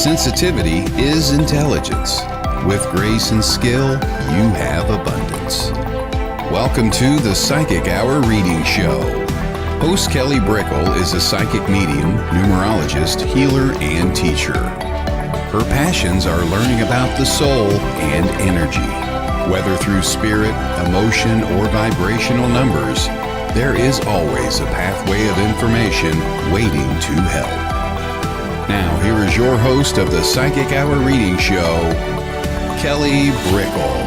Sensitivity is intelligence. With grace and skill, you have abundance. Welcome to the Psychic Hour Reading Show. Host Kelly Brickle is a psychic medium, numerologist, healer, and teacher. Her passions are learning about the soul and energy. Whether through spirit, emotion, or vibrational numbers, there is always a pathway of information waiting to help. Now, here is your host of the Psychic Hour Reading Show, Kelly Brickle.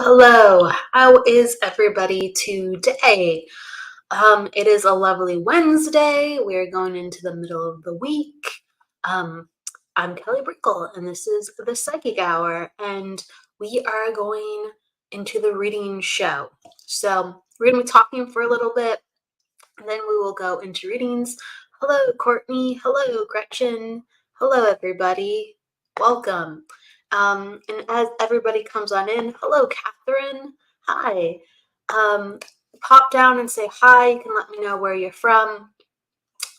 Hello. How is everybody today? It is a lovely Wednesday. We're going into the middle of the week. I'm Kelly Brickle, and this is the Psychic Hour, and we are going into the reading show. So we're going to be talking for a little bit, and then we will go into readings. Hello, Courtney. Hello, Gretchen. Hello, everybody. Welcome. And as everybody comes on in, hello, Catherine. Hi. Pop down and say hi. You can let me know where you're from.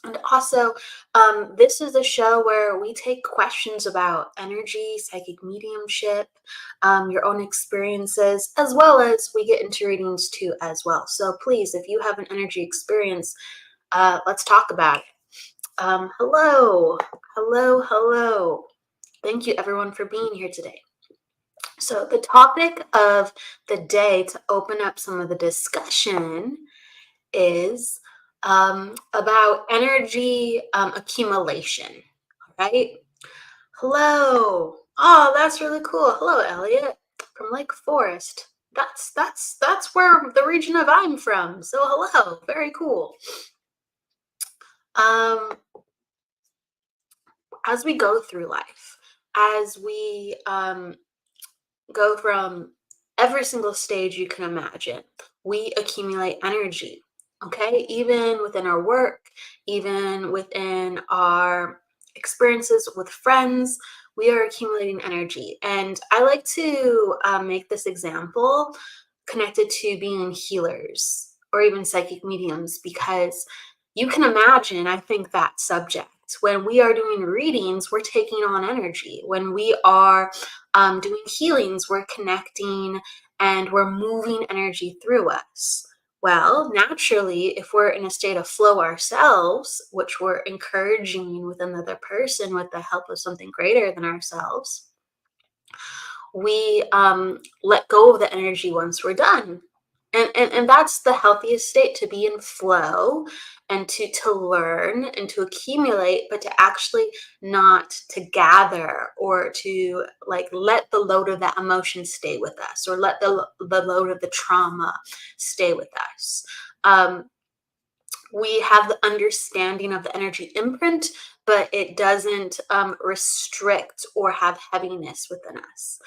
And also, this is a show where we take questions about energy, psychic mediumship, your own experiences, as well as we get into readings too as well. So please, if you have an energy experience, let's talk about it. Hello. Thank you everyone for being here today. So the topic of the day to open up some of the discussion is about energy accumulation. All right. Hello. Oh, that's really cool. Hello, Elliot from Lake Forest. That's where the region of I'm from. So hello. Very cool. As we go through life, as we go from every single stage you can imagine, we accumulate energy. Okay, even within our work, even within our experiences with friends, we are accumulating energy. And I like to make this example connected to being healers or even psychic mediums, because you can imagine, I think, that subject. When we are doing readings, we're taking on energy. When we are doing healings, we're connecting and we're moving energy through us. Well, naturally, if we're in a state of flow ourselves, which we're encouraging with another person with the help of something greater than ourselves, we let go of the energy once we're done. And that's the healthiest state, to be in flow and to learn and to accumulate, but to actually not to gather or to let the load of that emotion stay with us, or let the load of the trauma stay with us. We have the understanding of the energy imprint, but it doesn't restrict or have heaviness within us.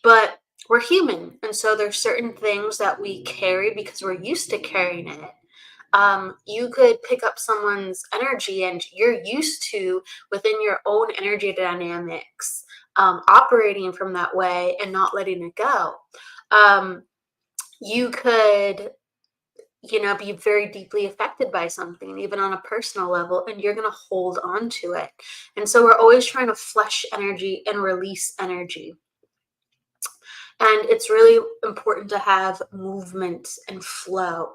But we're human, and so there's certain things that we carry because we're used to carrying it. You could pick up someone's energy and you're used to, within your own energy dynamics, operating from that way and not letting it go. You could, be very deeply affected by something, even on a personal level, and you're going to hold on to it. And so we're always trying to flush energy and release energy. And it's really important to have movement and flow.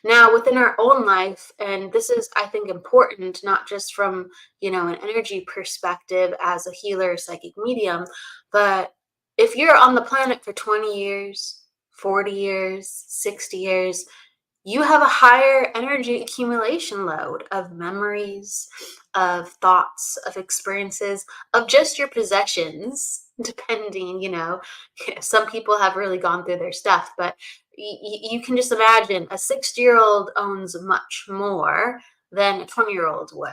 Now, within our own life, and this is, I think, important, not just from, an energy perspective as a healer, psychic medium, but if you're on the planet for 20 years, 40 years, 60 years, you have a higher energy accumulation load of memories, of thoughts, of experiences, of just your possessions, depending, some people have really gone through their stuff, but you can just imagine a 60-year-old owns much more than a 20-year-old would.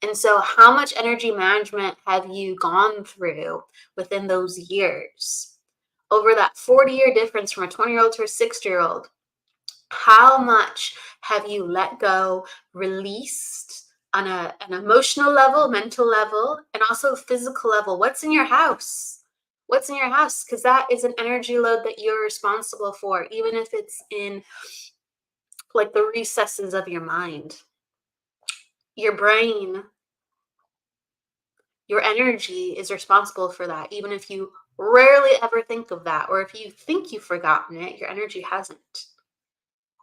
And so how much energy management have you gone through within those years? Over that 40-year difference from a 20-year-old to a 60-year-old, how much have you let go, released on an emotional level, mental level, and also physical level? What's in your house? What's in your house? Because that is an energy load that you're responsible for, even if it's in like the recesses of your mind. Your brain, your energy is responsible for that, even if you rarely ever think of that, or if you think you've forgotten it, your energy hasn't.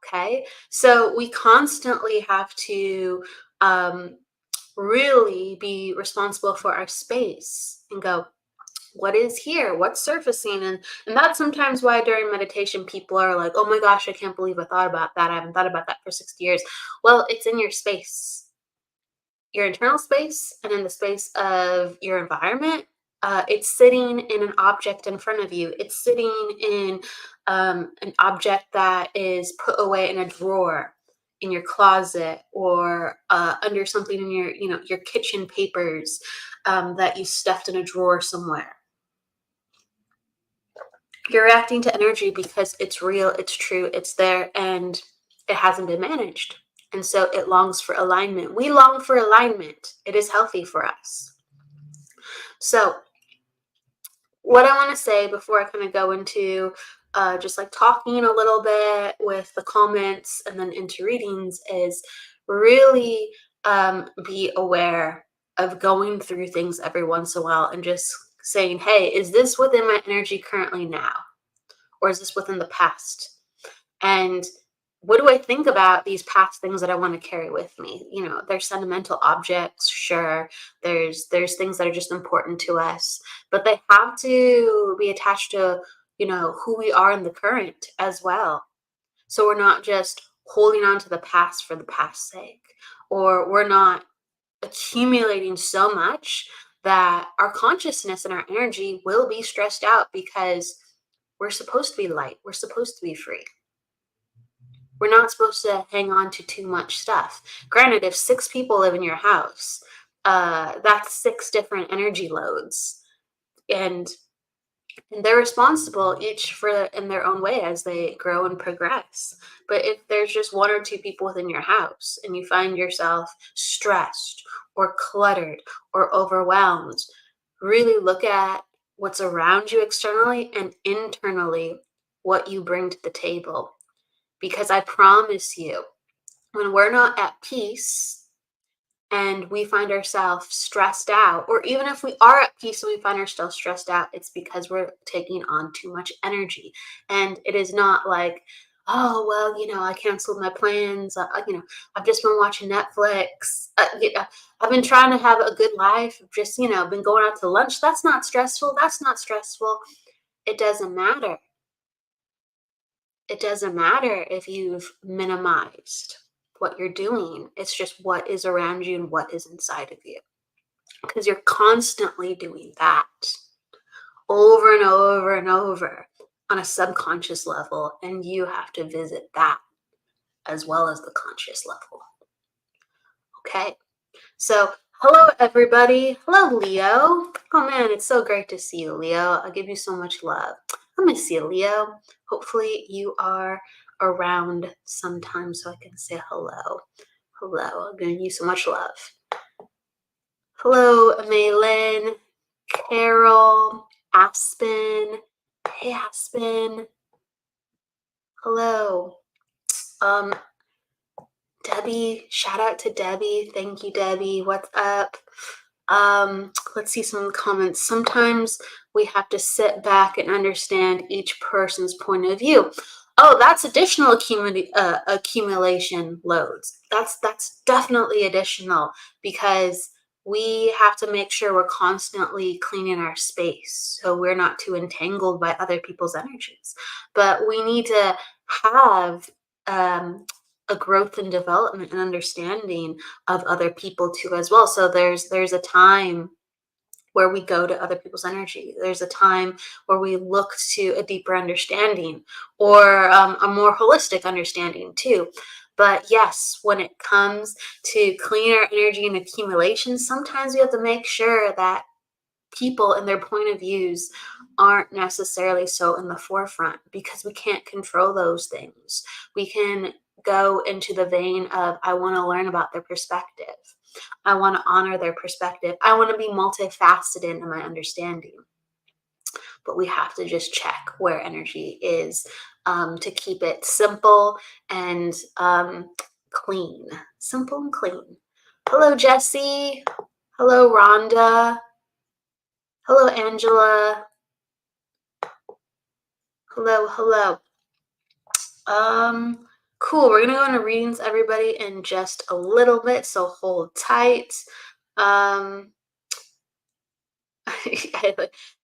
Okay, so we constantly have to really be responsible for our space and go, what is here, what's surfacing? And that's sometimes why during meditation people are like, oh my gosh, I can't believe I thought about that, I haven't thought about that for 60 years. Well, it's in your space, your internal space, and in the space of your environment. It's sitting in an object in front of you. It's sitting in an object that is put away in a drawer in your closet, or under something in your, your kitchen papers, that you stuffed in a drawer somewhere. You're reacting to energy because it's real, it's true, it's there, and it hasn't been managed. And so it longs for alignment. We long for alignment. It is healthy for us. So, what I want to say before I kind of go into just like talking a little bit with the comments and then into readings is really be aware of going through things every once in a while and just saying, hey, is this within my energy currently now? Or is this within the past? And what do I think about these past things that I want to carry with me? There's sentimental objects, sure. There's things that are just important to us, but they have to be attached to, who we are in the current as well. So we're not just holding on to the past for the past's sake, or we're not accumulating so much that our consciousness and our energy will be stressed out, because we're supposed to be light. We're supposed to be free. We're not supposed to hang on to too much stuff. Granted, if 6 people live in your house, that's 6 different energy loads. And they're responsible each in their own way as they grow and progress. But if there's just 1 or 2 people within your house and you find yourself stressed or cluttered or overwhelmed, really look at what's around you externally and internally, what you bring to the table. Because I promise you, when we're not at peace and we find ourselves stressed out, or even if we are at peace and we find ourselves stressed out, it's because we're taking on too much energy. And it is not like, oh, well, I canceled my plans. I've just been watching Netflix. I've been trying to have a good life. I've just, been going out to lunch. That's not stressful. That's not stressful. It doesn't matter. It doesn't matter if you've minimized what you're doing. It's just what is around you and what is inside of you. Because you're constantly doing that over and over and over on a subconscious level. And you have to visit that as well as the conscious level. Okay. So, hello, everybody. Hello, Leo. Oh, man, it's so great to see you, Leo. I give you so much love. I miss you, Leo. Hopefully you are around sometime so I can say hello. Hello. I'm giving you so much love. Hello, Maylin, Carol, Aspen. Hey, Aspen. Hello. Debbie, shout out to Debbie. Thank you, Debbie. What's up? Let's see some comments. Sometimes we have to sit back and understand each person's point of view. Oh, that's additional accumulation loads. That's definitely additional, because we have to make sure we're constantly cleaning our space so we're not too entangled by other people's energies. But we need to have a growth and development and understanding of other people too as well. So there's a time where we go to other people's energy. There's a time where we look to a deeper understanding, or a more holistic understanding too. But yes, when it comes to cleaning our energy and accumulation, sometimes we have to make sure that people and their point of views aren't necessarily so in the forefront, because we can't control those things. We can go into the vein of, I want to learn about their perspective. I want to honor their perspective. I want to be multifaceted in my understanding. but we have to just check where energy is to keep it simple and clean. Simple and clean. Hello, Jesse. Hello, Rhonda. Hello, Angela. Hello, hello. Cool. We're gonna go into readings, everybody, in just a little bit, so hold tight.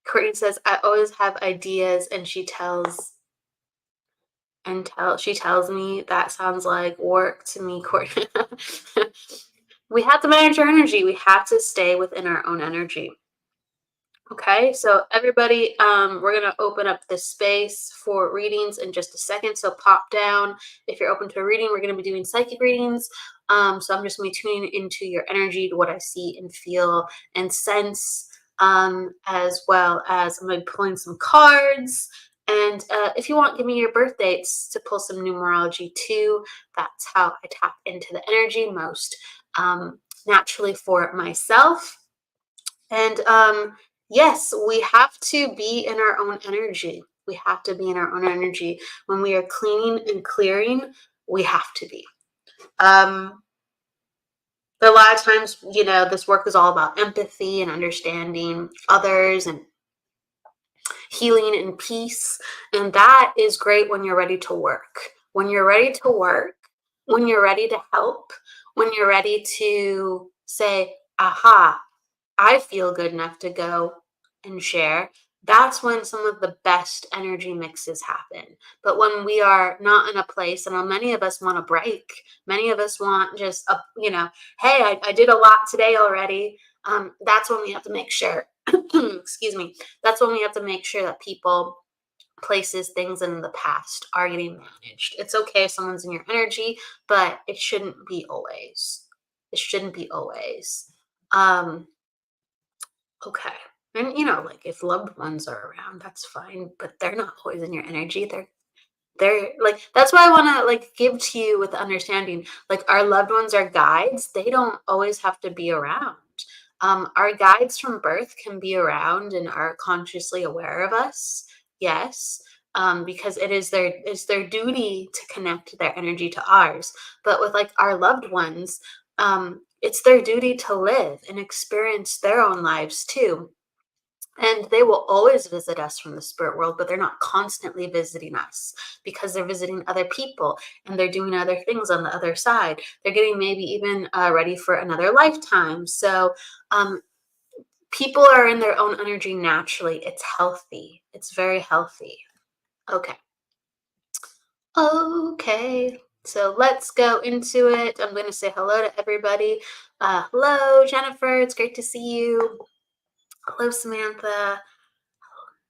Courtney says, I always have ideas, and she tells me that sounds like work to me, Courtney. We have to manage our energy. We have to stay within our own energy. Okay, so everybody, we're going to open up the space for readings in just a second. So pop down if you're open to a reading. We're going to be doing psychic readings. So I'm just going to be tuning into your energy, to what I see and feel and sense, as well as I'm going to be pulling some cards. And if you want, give me your birth dates to pull some numerology too. That's how I tap into the energy most naturally for myself. And yes, we have to be in our own energy. We have to be in our own energy. When we are cleaning and clearing, we have to be. A lot of times, this work is all about empathy and understanding others and healing and peace. And that is great when you're ready to work. When you're ready to work, when you're ready to help, when you're ready to say, aha, I feel good enough to go and share, that's when some of the best energy mixes happen. But when we are not in a place, and many of us want a break, many of us want just hey, I did a lot today already. That's when we have to make sure, excuse me, that's when we have to make sure that people, places, things in the past are getting managed. It's okay if someone's in your energy, but it shouldn't be always. It shouldn't be always. Okay. And like if loved ones are around, that's fine, but they're not always in your energy. They're like, that's why I want to like give to you with understanding, like our loved ones are guides. They don't always have to be around. Our guides from birth can be around and are consciously aware of us. Yes. Because it's their duty to connect their energy to ours. But with like our loved ones, it's their duty to live and experience their own lives too. And they will always visit us from the spirit world, but they're not constantly visiting us because they're visiting other people and they're doing other things on the other side. They're getting maybe even ready for another lifetime. So people are in their own energy naturally. It's healthy. It's very healthy. Okay. Okay. So let's go into it. I'm going to say hello to everybody. Hello, Jennifer. It's great to see you. Hello, Samantha.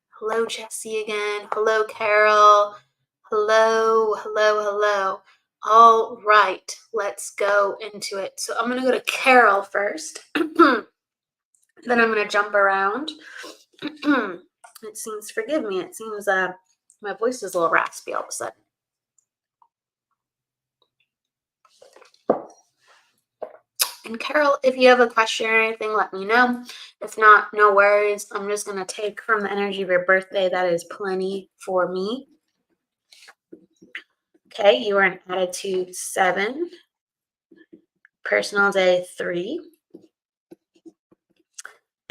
Hello, Jesse again. Hello, Carol. Hello, hello, hello. All right, let's go into it. So I'm going to go to Carol first. Then I'm going to jump around. It seems, forgive me, it seems my voice is a little raspy all of a sudden. And Carol, if you have a question or anything, let me know. If not, no worries. I'm just going to take from the energy of your birthday. That is plenty for me. Okay, you are in attitude 7, personal day 3,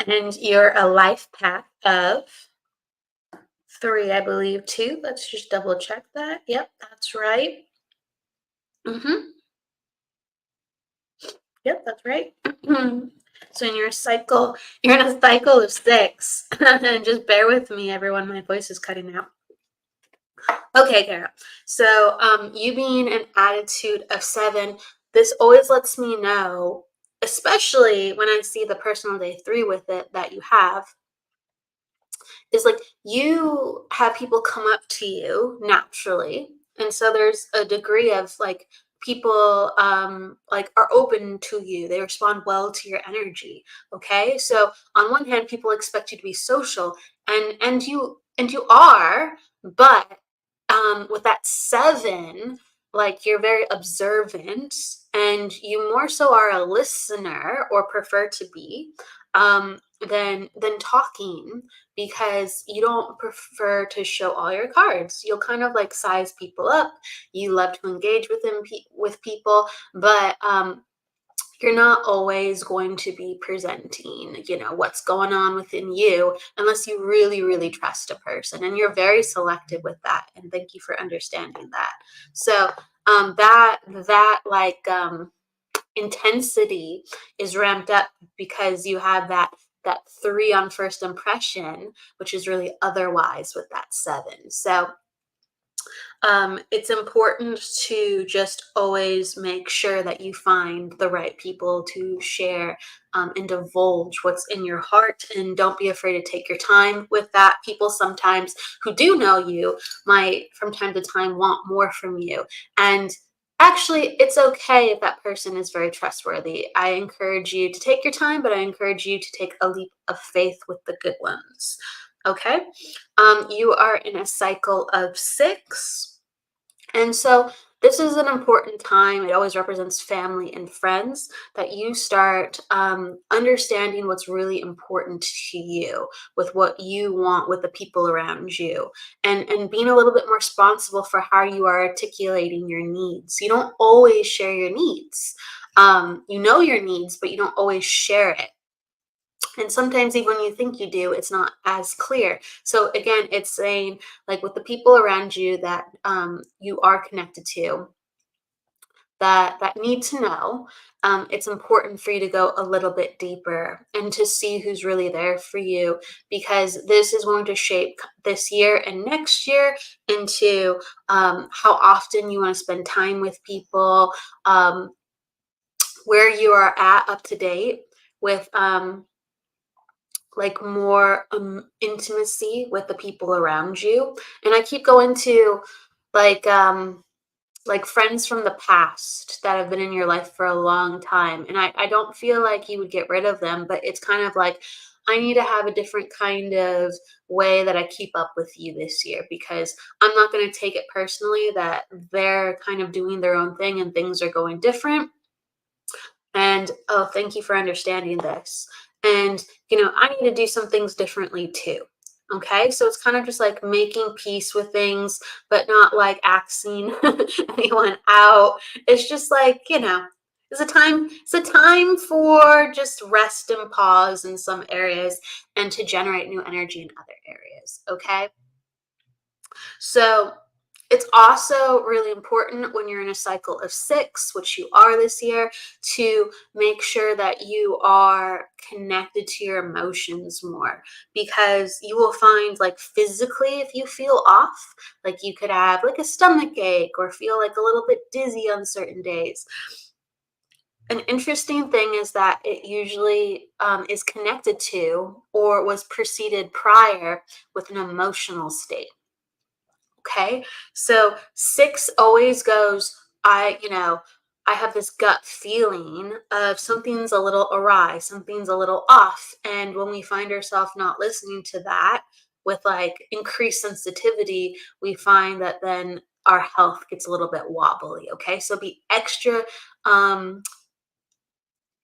and you're a life path of 3, I believe, too. Let's just double check that. Yep, that's right. Yep, that's right. So in your cycle, you're in a cycle of 6. Just bear with me, everyone. My voice is cutting out. Okay, Carol. So you being an attitude of 7, this always lets me know, especially when I see the personal day 3 with it that you have, is like you have people come up to you naturally. And so there's a degree of like people like are open to you. They respond well to your energy. Okay. So on one hand, people expect you to be social and you are, but with that 7, like you're very observant and you more so are a listener or prefer to be. than talking, because you don't prefer to show all your cards. You'll kind of like size people up. You love to engage with people, but you're not always going to be presenting, what's going on within you, unless you really, really trust a person. And you're very selective with that. And thank you for understanding that. So that like intensity is ramped up because you have that 3 on first impression, which is really otherwise with that 7. So it's important to just always make sure that you find the right people to share and divulge what's in your heart. And don't be afraid to take your time with that. People sometimes who do know you might from time to time want more from you. And actually, it's okay if that person is very trustworthy. I encourage you to take your time, but I encourage you to take a leap of faith with the good ones. Okay? You are in a cycle of 6. And so this is an important time. It always represents family and friends, that you start understanding what's really important to you, with what you want with the people around you, and being a little bit more responsible for how you are articulating your needs. You don't always share your needs. You know your needs, but you don't always share it. And sometimes even when you think you do, it's not as clear. So again, it's saying, like, with the people around you that you are connected to, that need to know, it's important for you to go a little bit deeper and to see who's really there for you, because this is going to shape this year and next year into how often you want to spend time with people, where you are at up to date with like more intimacy with the people around you. And I keep going to like friends from the past that have been in your life for a long time. And I don't feel like you would get rid of them, but it's kind of like, I need to have a different kind of way that I keep up with you this year, because I'm not going to take it personally that they're kind of doing their own thing and things are going different. And oh, thank you for understanding this. And, I need to do some things differently too. Okay. So it's kind of just like making peace with things, but not like axing anyone out. It's just like, it's a time for just rest and pause in some areas, and to generate new energy in other areas. Okay. So it's also really important when you're in a cycle of 6, which you are this year, to make sure that you are connected to your emotions more, because you will find, like, physically, if you feel off, like you could have like a stomach ache or feel like a little bit dizzy on certain days. An interesting thing is that it usually is connected to, or was preceded prior with, an emotional state. Okay. So 6 always goes, I have this gut feeling of something's a little awry, something's a little off. And when we find ourselves not listening to that with like increased sensitivity, we find that then our health gets a little bit wobbly. Okay. So be extra,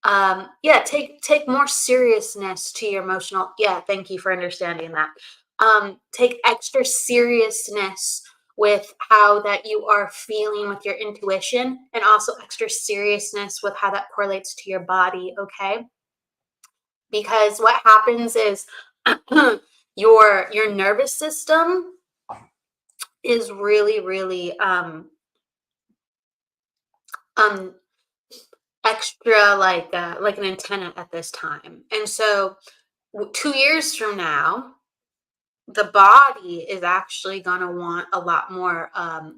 yeah, take more seriousness to your emotional. Yeah, thank you for understanding that. Take extra seriousness with how that you are feeling with your intuition, and also extra seriousness with how that correlates to your body. Okay, because what happens is your nervous system is really, really um extra like an antenna at this time. And so 2 years from now, the body is actually going to want a lot more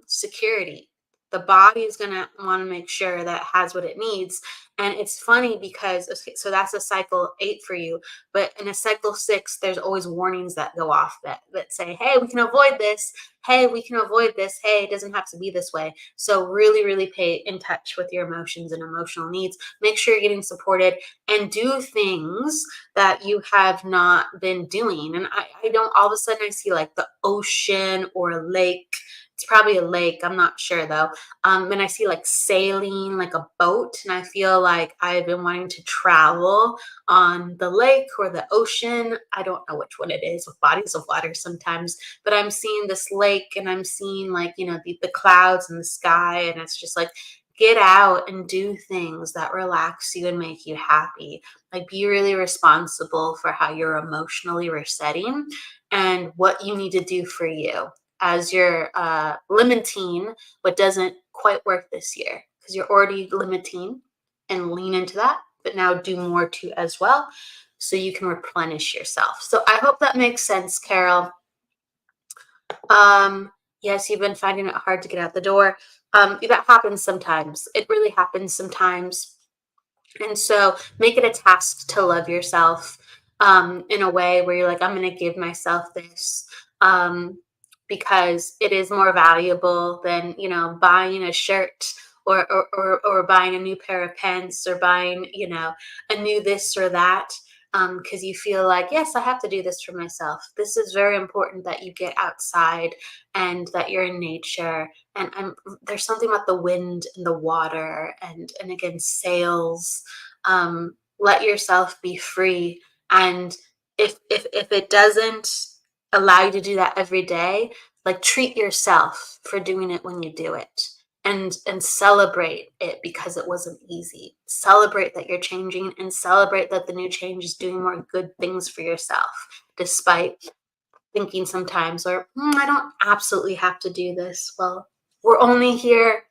security. The body is going to want to make sure that it has what it needs. And it's funny because, okay, so that's a cycle 8 for you. But in a cycle 6, there's always warnings that go off that say, hey, we can avoid this. Hey, we can avoid this. Hey, it doesn't have to be this way. So really, really pay in touch with your emotions and emotional needs. Make sure you're getting supported, and do things that you have not been doing. And I don't, all of a sudden I see like the ocean or a lake It's probably a lake. I'm not sure though. And I see like sailing, like a boat, and I feel like I've been wanting to travel on the lake or the ocean. I don't know which one it is with bodies of water sometimes, but I'm seeing this lake and I'm seeing like, the clouds and the sky, and it's just like, get out and do things that relax you and make you happy. Like, be really responsible for how you're emotionally resetting and what you need to do for you as you're limiting what doesn't quite work this year, because you're already limiting, and lean into that, but now do more too as well, so you can replenish yourself. So I hope that makes sense, Carol. Yes, you've been finding it hard to get out the door. That happens sometimes. It really happens sometimes. And so make it a task to love yourself in a way where you're like, I'm going to give myself this, because it is more valuable than, buying a shirt or buying a new pair of pants or buying, a new this or that. Because you feel like, yes, I have to do this for myself. This is very important that you get outside and that you're in nature. And there's something about the wind and the water and again, sails. Let yourself be free. And if it doesn't allow you to do that every day, like, treat yourself for doing it when you do it. And celebrate it because it wasn't easy. Celebrate that you're changing, and celebrate that the new change is doing more good things for yourself, despite thinking sometimes, or I don't absolutely have to do this. Well, you're only here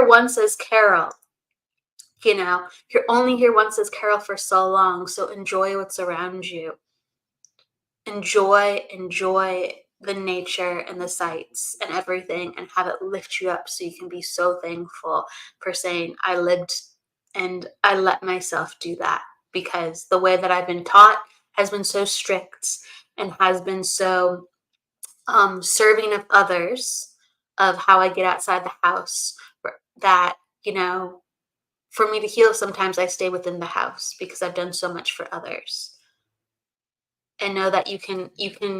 once as Carol. You're only here once as Carol for so long. So enjoy what's around you. Enjoy the nature and the sights and everything, and have it lift you up so you can be so thankful for saying, I lived and I let myself do that, because the way that I've been taught has been so strict and has been so serving of others, of how I get outside the house, that, for me to heal, sometimes I stay within the house because I've done so much for others. And know that you can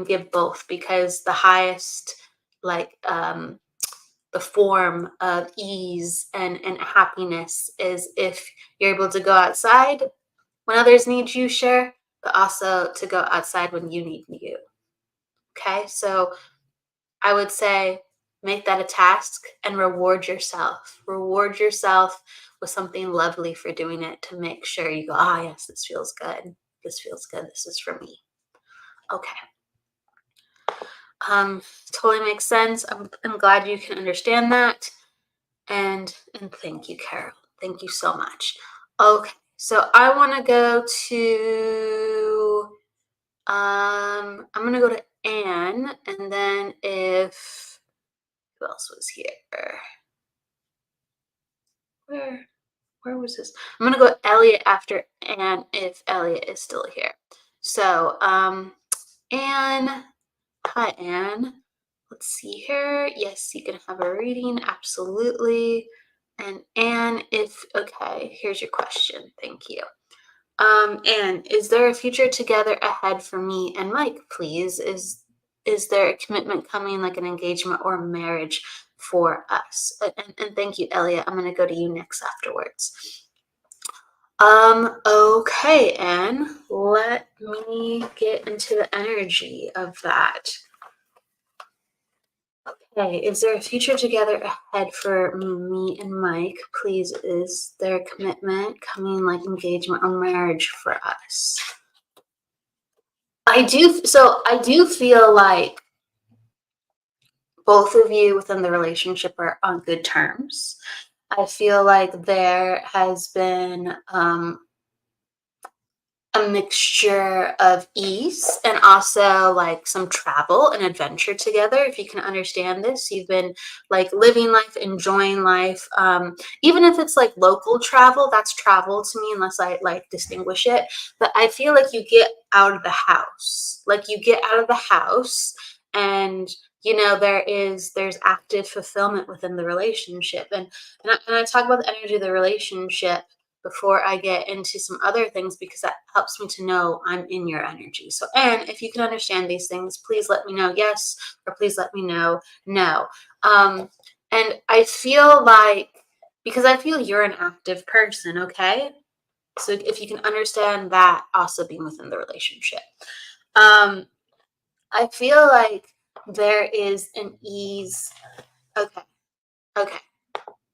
give both, because the highest, like, the form of ease and happiness is if you're able to go outside when others need you, sure, but also to go outside when you need you. Okay, so I would say make that a task and reward yourself. Reward yourself with something lovely for doing it, to make sure you go, yes, this feels good. This feels good. This is for me. Okay. Totally makes sense. I'm glad you can understand that. And thank you, Carol. Thank you so much. Okay, so I want to go to, I'm going to go to Anne, and then who else was here? Where was this? I'm going to go Elliot after Anne, if Elliot is still here. So, Anne. Hi, Anne. Let's see here. Yes, you can have a reading. Absolutely. And Anne, okay, here's your question. Thank you. Anne, is there a future together ahead for me and Mike, please? Is there a commitment coming, like an engagement or a marriage for us? And thank you, Elliot. I'm going to go to you next afterwards. Okay, Anne, let me get into the energy of that. Okay, is there a future together ahead for me and Mike? Please, is there a commitment coming, like engagement or marriage for us? I do feel like both of you within the relationship are on good terms. I feel like there has been a mixture of ease and also like some travel and adventure together. If you can understand this, you've been like living life, enjoying life. Even if it's like local travel, that's travel to me, unless I like distinguish it. But I feel like you get out of the house, and there's active fulfillment within the relationship. And I talk about the energy of the relationship. before I get into some other things, because that helps me to know I'm in your energy. So, and if you can understand these things, please let me know yes, or please let me know no. And I feel like, because I feel you're an active person, okay? So if you can understand that also being within the relationship. I feel like there is an ease. Okay. Okay.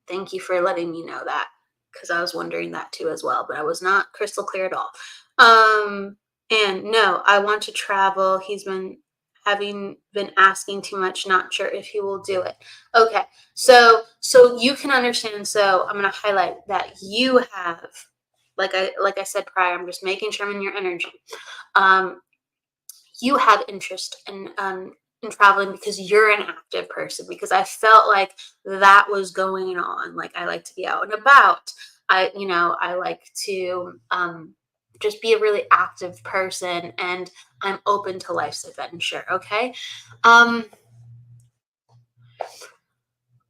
Thank you for letting me know that, because I was wondering that too as well, but I was not crystal clear at all. And no, I want to travel. He's been asking too much, not sure if he will do it. Okay. So you can understand. So I'm going to highlight that you have, like I said prior, I'm just making sure I'm in your energy. You have interest in traveling because you're an active person, because I felt like that was going on. Like, I like to be out and about. I like to just be a really active person, and I'm open to life's adventure. Okay. Um,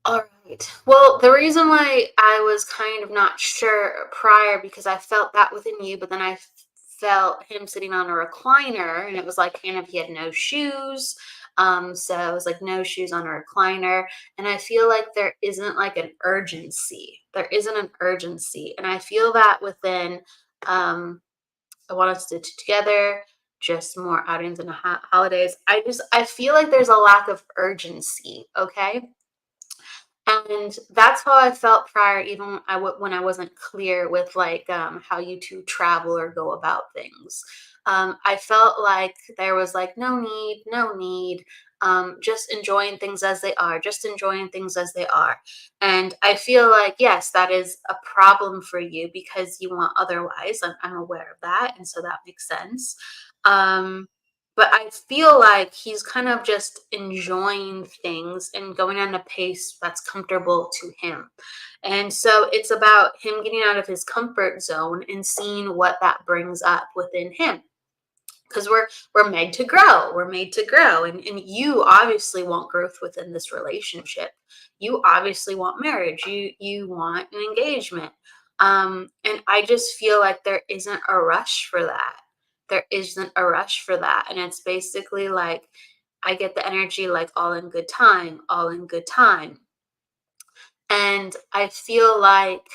all right. Well, the reason why I was kind of not sure prior, because I felt that within you, but then I felt him sitting on a recliner, and it was like kind of he had no shoes. So it was like no shoes on a recliner. And I feel like there isn't like an urgency. There isn't an urgency. And I feel that within I want us to do together, just more outings and holidays. I feel like there's a lack of urgency, okay? And that's how I felt prior, even when I wasn't clear with like how you two travel or go about things. I felt like there was like no need, no need. Just enjoying things as they are, just enjoying things as they are. And I feel like, yes, that is a problem for you because you want otherwise. I'm aware of that. And so that makes sense. Um, but I feel like he's kind of just enjoying things and going on a pace that's comfortable to him. And so it's about him getting out of his comfort zone and seeing what that brings up within him. Because we're made to grow. We're made to grow. And you obviously want growth within this relationship. You obviously want marriage. You want an engagement. And I just feel like there isn't a rush for that. There isn't a rush for that. And it's basically like I get the energy like all in good time, all in good time. And I feel like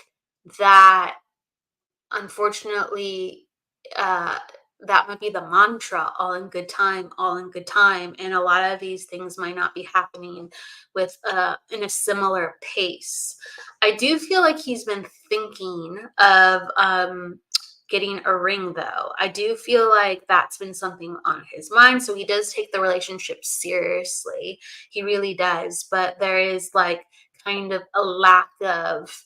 that, unfortunately, uh that might be the mantra, all in good time, all in good time. And a lot of these things might not be happening with in a similar pace. I do feel like he's been thinking of getting a ring, though. I do feel like that's been something on his mind. So he does take the relationship seriously. He really does. But there is like kind of a lack of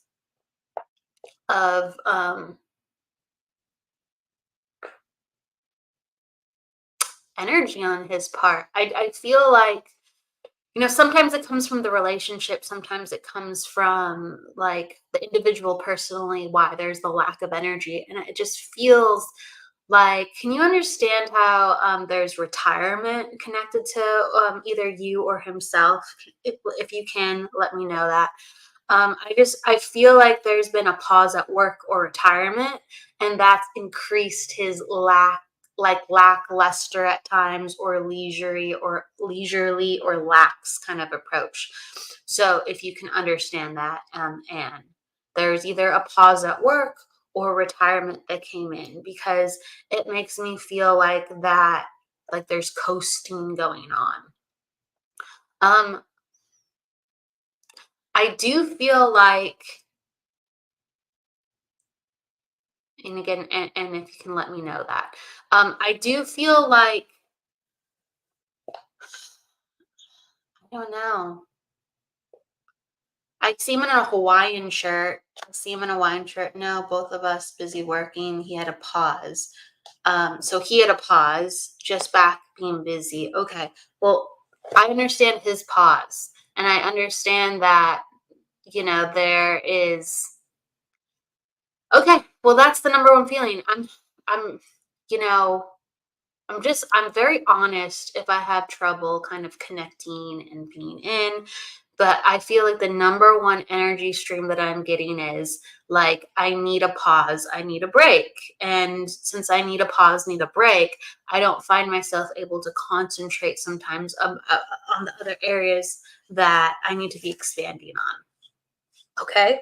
energy on his part. I feel like, sometimes it comes from the relationship, sometimes it comes from like the individual personally, why there's the lack of energy. And it just feels like, can you understand how there's retirement connected to either you or himself? If you can, let me know that. I feel like there's been a pause at work or retirement, and that's increased his lackluster at times, or leisurely or lax kind of approach. So if you can understand that, and there's either a pause at work or retirement that came in, because it makes me feel like that, like there's coasting going on. Um, I do feel like, and again, and if you can let me know that, I do feel like, I don't know. I see him in a Hawaiian shirt. I see him in a Hawaiian shirt. No, both of us busy working. He had a pause. So he had a pause, just back being busy. Okay. Well, I understand his pause. And I understand that, there is, okay. Well, that's the number one feeling. I'm, you know, I'm very honest if I have trouble kind of connecting and being in, But I feel like the number one energy stream that I'm getting is like, I need a pause, I need a break. And since I need a pause, need a break, I don't find myself able to concentrate sometimes on the other areas that I need to be expanding on. Okay.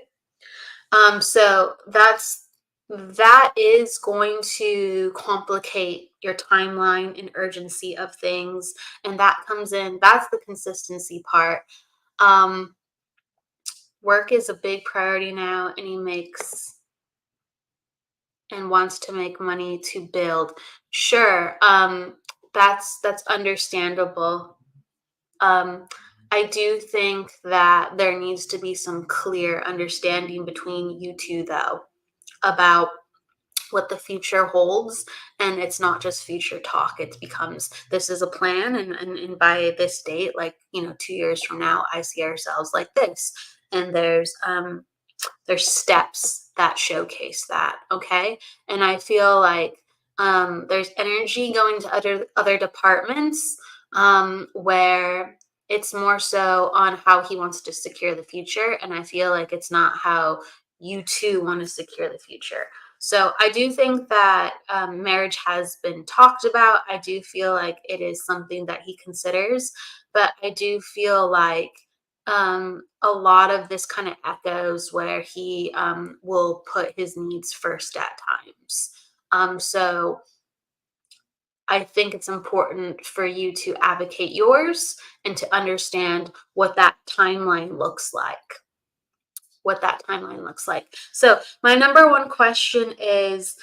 So that is going to complicate your timeline and urgency of things. And that comes in, that's the consistency part. Um, Work is a big priority now, and he makes and wants to make money to build. Sure, that's understandable. Um, I do think that there needs to be some clear understanding between you two, though, about what the future holds. And it's not just future talk. It becomes, this is a plan, and by this date, like, 2 years from now, I see ourselves like this. And there's steps that showcase that. Okay. And I feel like there's energy going to other departments, where it's more so on how he wants to secure the future, and I feel like it's not how you two want to secure the future. So I do think that marriage has been talked about. I do feel like it is something that he considers, but I do feel like a lot of this kind of echoes where he will put his needs first at times. So I think it's important for you to advocate yours and to understand what that timeline looks like. What that timeline looks like. So, my number one question is,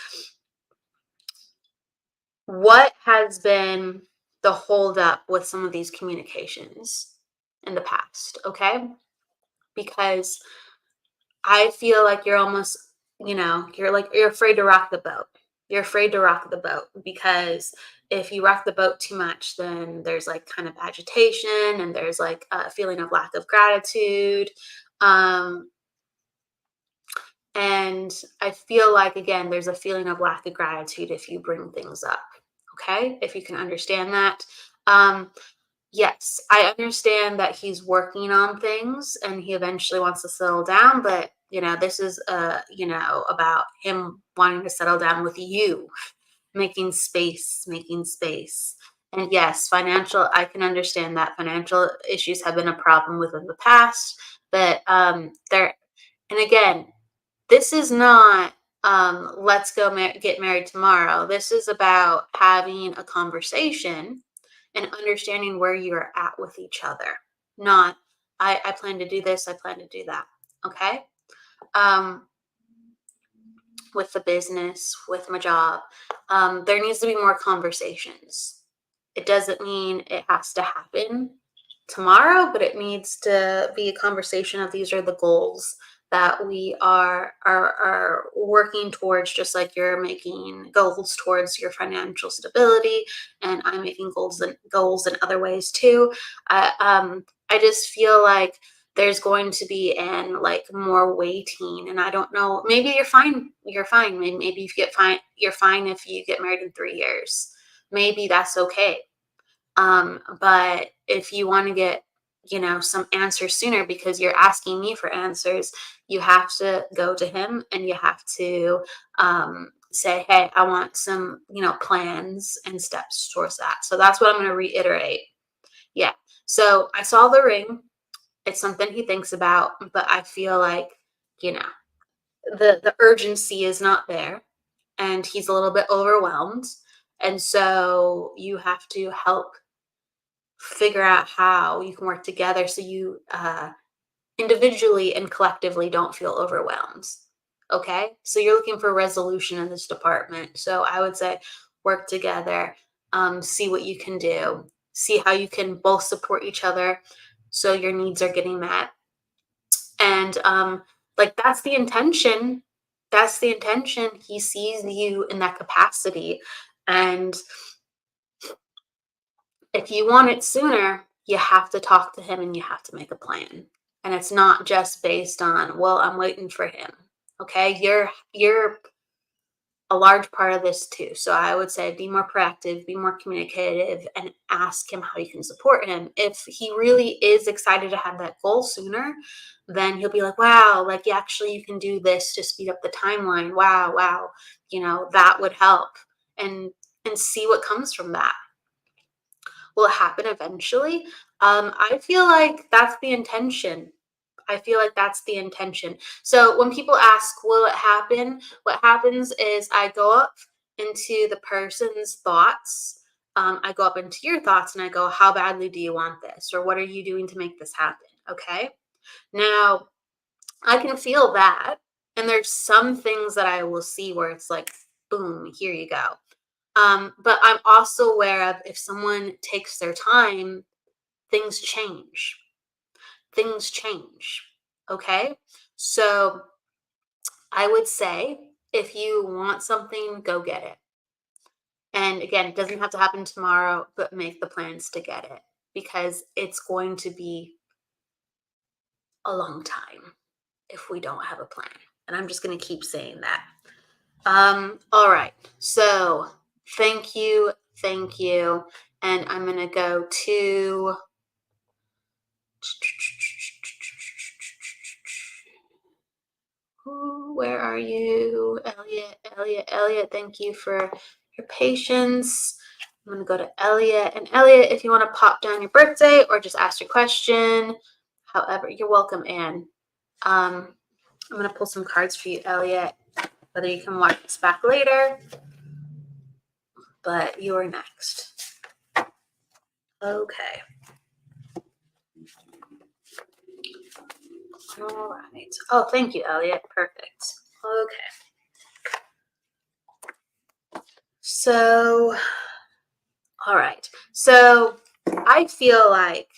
what has been the holdup with some of these communications in the past? Okay. Because I feel like you're almost, you're afraid to rock the boat. You're afraid to rock the boat because if you rock the boat too much, then there's like kind of agitation and there's like a feeling of lack of gratitude. Um, and I feel like, again, there's a feeling of lack of gratitude if you bring things up. Okay. If you can understand that. Um, Yes, I understand that he's working on things and he eventually wants to settle down, but this is about him wanting to settle down with you, making space, making space. And yes, I can understand that financial issues have been a problem within the past, but there, and again, this is not let's go get married tomorrow. This is about having a conversation and understanding where you're at with each other. Not, I plan to do this, I plan to do that. Okay. Um, with the business, with my job, there needs to be more conversations. It doesn't mean it has to happen tomorrow, but it needs to be a conversation of, these are the goals that we are working towards, just like you're making goals towards your financial stability, and I'm making goals in other ways too. I just feel like there's going to be like more waiting, and I don't know, maybe you're fine, maybe if you get fine, you're fine if you get married in 3 years, maybe that's okay. But if you want to get, some answers sooner because you're asking me for answers, you have to go to him and you have to say, hey, I want some, plans and steps towards that. So that's what I'm going to reiterate. Yeah. So I saw the ring. It's something he thinks about, but I feel like, you know, the urgency is not there and he's a little bit overwhelmed. And so you have to help figure out how you can work together so you individually and collectively don't feel overwhelmed. Okay. So you're looking for resolution in this department. So I would say work together, see what you can do, see how you can both support each other so your needs are getting met. And like that's the intention. That's the intention. He sees you in that capacity. And if you want it sooner, you have to talk to him and you have to make a plan. And it's not just based on, well, I'm waiting for him. Okay? You're a large part of this too. So I would say be more proactive, be more communicative, and ask him how you can support him. If he really is excited to have that goal sooner, then he'll be like, wow, like actually you can do this to speed up the timeline. Wow, wow, that would help. And see what comes from that. Will it happen eventually? I feel like that's the intention. I feel like that's the intention. So when people ask, will it happen? What happens is I go up into the person's thoughts. I go up into your thoughts and I go, how badly do you want this? Or what are you doing to make this happen? Okay. Now I can feel that. And there's some things that I will see where it's like, boom, here you go. But I'm also aware of if someone takes their time, things change. Things change. Okay. So I would say if you want something, go get it. And again, it doesn't have to happen tomorrow, but make the plans to get it because it's going to be a long time if we don't have a plan. And I'm just going to keep saying that. All right. So thank you. Thank you. And I'm going to go to where are you? Elliot, thank you for your patience. I'm going to go to Elliot. And Elliot, if you want to pop down your birthday or just ask your question, however, you're welcome, Anne. I'm going to pull some cards for you, Elliot, whether you can watch this back later, but you are next. Okay. All right. Oh, thank you, Elliot. Perfect. Okay. So, all right. So I feel like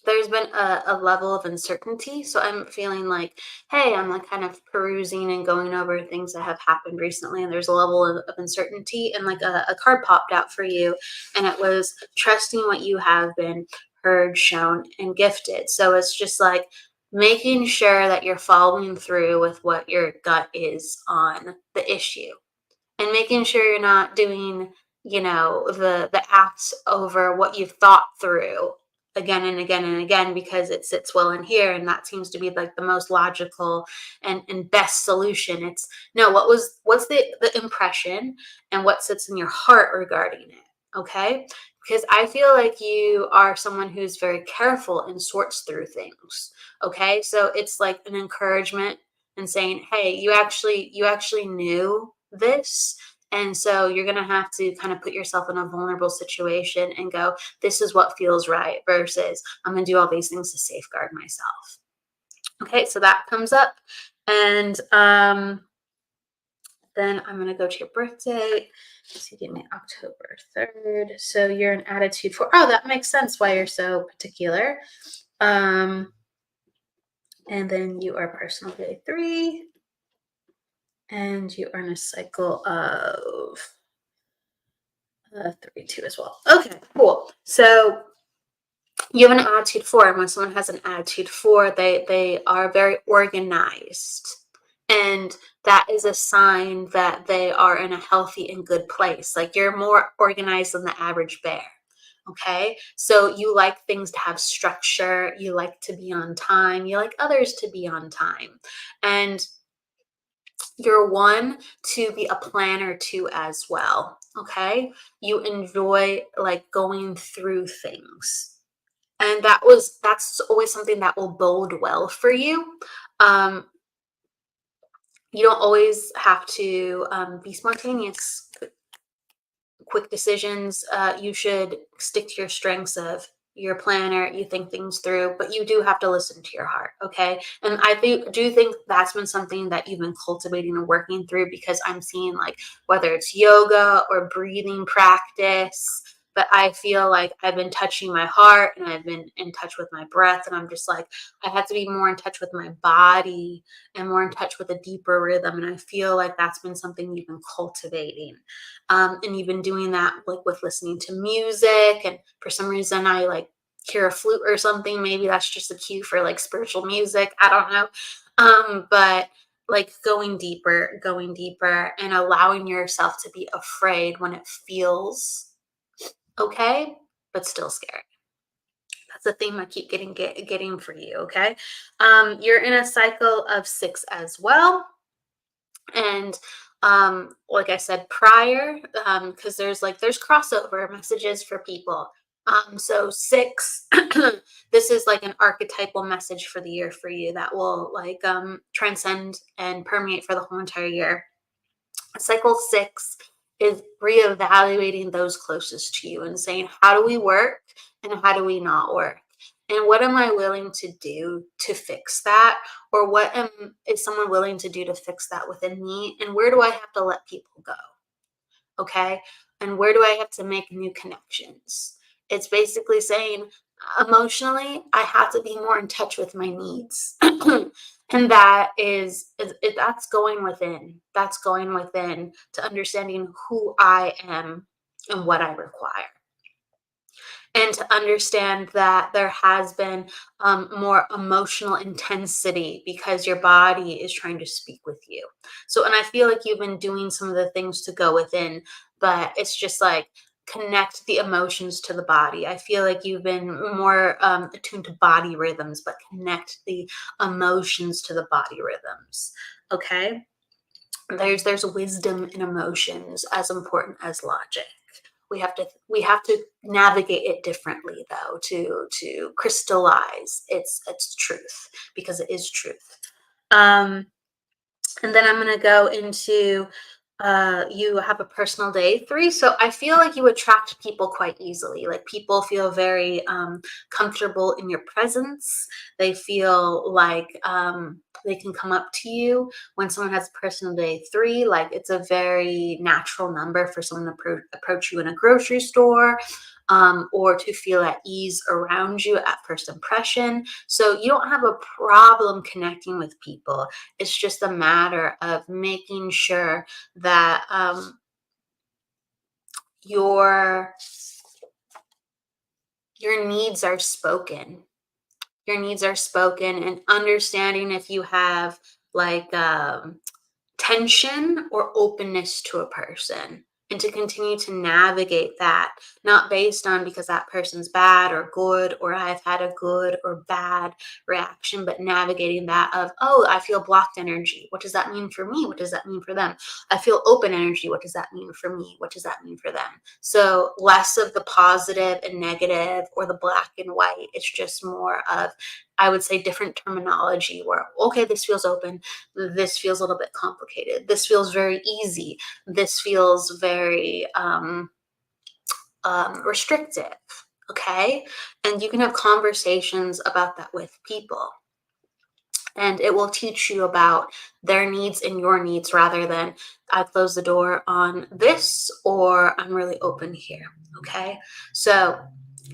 there's been a level of uncertainty. So I'm feeling like, hey, I'm like kind of perusing and going over things that have happened recently. And there's a level of uncertainty. And like a card popped out for you. And it was trusting what you have been heard, shown, and gifted. So it's just like making sure that you're following through with what your gut is on the issue. And making sure you're not doing, the acts over what you've thought through again and again and again because it sits well in here, and that seems to be like the most logical and best solution. It's no, what's the impression and what sits in your heart regarding it. Okay, because I feel like you are someone who's very careful and sorts through things. Okay, so it's like an encouragement and saying, hey, you actually knew this. And so you're going to have to kind of put yourself in a vulnerable situation and go, this is what feels right versus I'm going to do all these things to safeguard myself. Okay, so that comes up. And then I'm going to go to your birthday. So you give me October 3rd. So you're an attitude 4. Oh, that makes sense why you're so particular. And then you are personal day 3. And you are in a cycle of 3-2 as well. Okay, cool. So you have an attitude 4, and when someone has an attitude 4, they are very organized. And that is a sign that they are in a healthy and good place. Like you're more organized than the average bear. Okay, so you like things to have structure. You like to be on time. You like others to be on time. And you're one to be a planner too as well. Okay, you enjoy like going through things, and that's always something that will bode well for you. You don't always have to be spontaneous. Quick decisions. You should stick to your strengths of you're a planner, you think things through, but you do have to listen to your heart. Okay. And I do think that's been something that you've been cultivating and working through, because I'm seeing like whether it's yoga or breathing practice, but I feel like I've been touching my heart and I've been in touch with my breath. And I'm just like, I have to be more in touch with my body and more in touch with a deeper rhythm. And I feel like that's been something you've been cultivating. And you've been doing that like with listening to music. And for some reason I like hear a flute or something. Maybe that's just a cue for like spiritual music. I don't know. But like going deeper, and allowing yourself to be afraid when it feels okay, but still scary. That's the theme I keep getting for you, okay? You're in a cycle of 6 as well. And like I said prior, because there's crossover messages for people. So 6, this is like an archetypal message for the year for you that will like transcend and permeate for the whole entire year. Cycle 6 is reevaluating those closest to you and saying, how do we work and how do we not work? And what am I willing to do to fix that? Or is someone willing to do to fix that within me? And where do I have to let people go? Okay. And where do I have to make new connections? It's basically saying, emotionally, I have to be more in touch with my needs. And that's going within. That's going within to understanding who I am and what I require. And to understand that there has been more emotional intensity because your body is trying to speak with you. So, and I feel like you've been doing some of the things to go within, but it's just like connect the emotions to the body. I feel like you've been more attuned to body rhythms, but connect the emotions to the body rhythms. Okay. There's wisdom in emotions as important as logic. We have to navigate it differently though to crystallize its truth, because it is truth. And then I'm going to go into you have a personal day 3. So I feel like you attract people quite easily. Like people feel very comfortable in your presence. They feel like they can come up to you. When someone has a personal day 3, like it's a very natural number for someone to approach you in a grocery store. Or to feel at ease around you at first impression. So you don't have a problem connecting with people. It's just a matter of making sure that your needs are spoken. Your needs are spoken, and understanding if you have like tension or openness to a person, and to continue to navigate that, not based on because that person's bad or good, or I've had a good or bad reaction, but navigating that of, oh, I feel blocked energy. What does that mean for me? What does that mean for them? I feel open energy. What does that mean for me? What does that mean for them? So less of the positive and negative or the black and white. It's just more of, I would say, different terminology where, okay, this feels open. This feels a little bit complicated. This feels very easy. This feels very restrictive. Okay. And you can have conversations about that with people. And it will teach you about their needs and your needs rather than I close the door on this or I'm really open here. Okay. So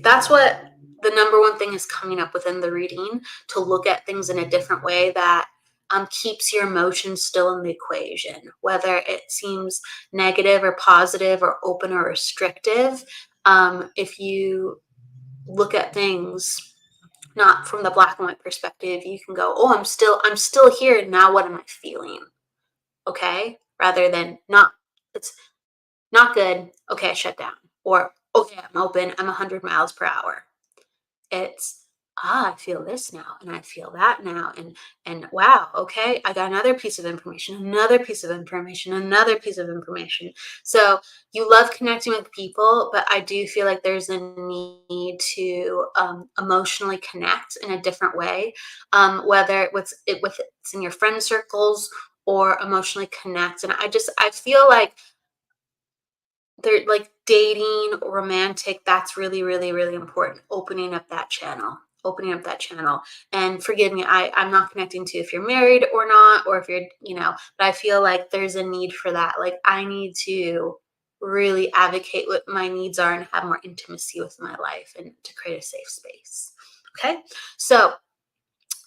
that's what the number one thing is coming up within the reading, to look at things in a different way that keeps your emotions still in the equation, whether it seems negative or positive or open or restrictive. If you look at things not from the black and white perspective, you can go, oh, I'm still here. Now what am I feeling? Okay. Rather than it's not good. Okay. I shut down. Or, okay, I'm open. I'm 100 miles per hour. It's, I feel this now and I feel that now. And wow, okay, I got another piece of information, another piece of information, another piece of information. So you love connecting with people, but I do feel like there's a need to emotionally connect in a different way, whether it's in your friend circles or emotionally connect. And I feel like they're like dating, romantic, that's really, really, really important. Opening up that channel. And forgive me, I'm not connecting to if you're married or not, or if you're, but I feel like there's a need for that. Like I need to really advocate what my needs are and have more intimacy with my life and to create a safe space. Okay. So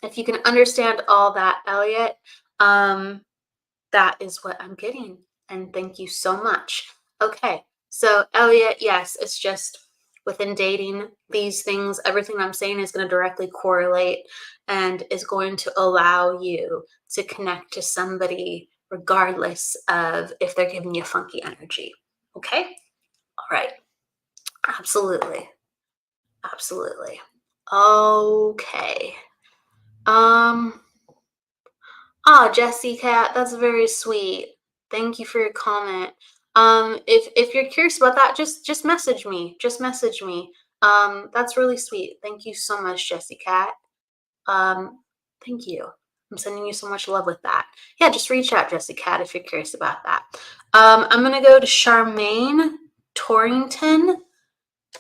if you can understand all that, Elliot, that is what I'm getting. And thank you so much. Okay. So Elliot, yes, it's just within dating, these things, everything I'm saying is going to directly correlate and is going to allow you to connect to somebody regardless of if they're giving you funky energy. Okay? All right. Absolutely. Absolutely. Okay. Jessie Cat, that's very sweet. Thank you for your comment. If you're curious about that, just message me. Just message me. That's really sweet. Thank you so much, Jessie Cat. Thank you. I'm sending you so much love with that. Yeah, just reach out, Jessie Cat, if you're curious about that. I'm gonna go to Charmaine Torrington.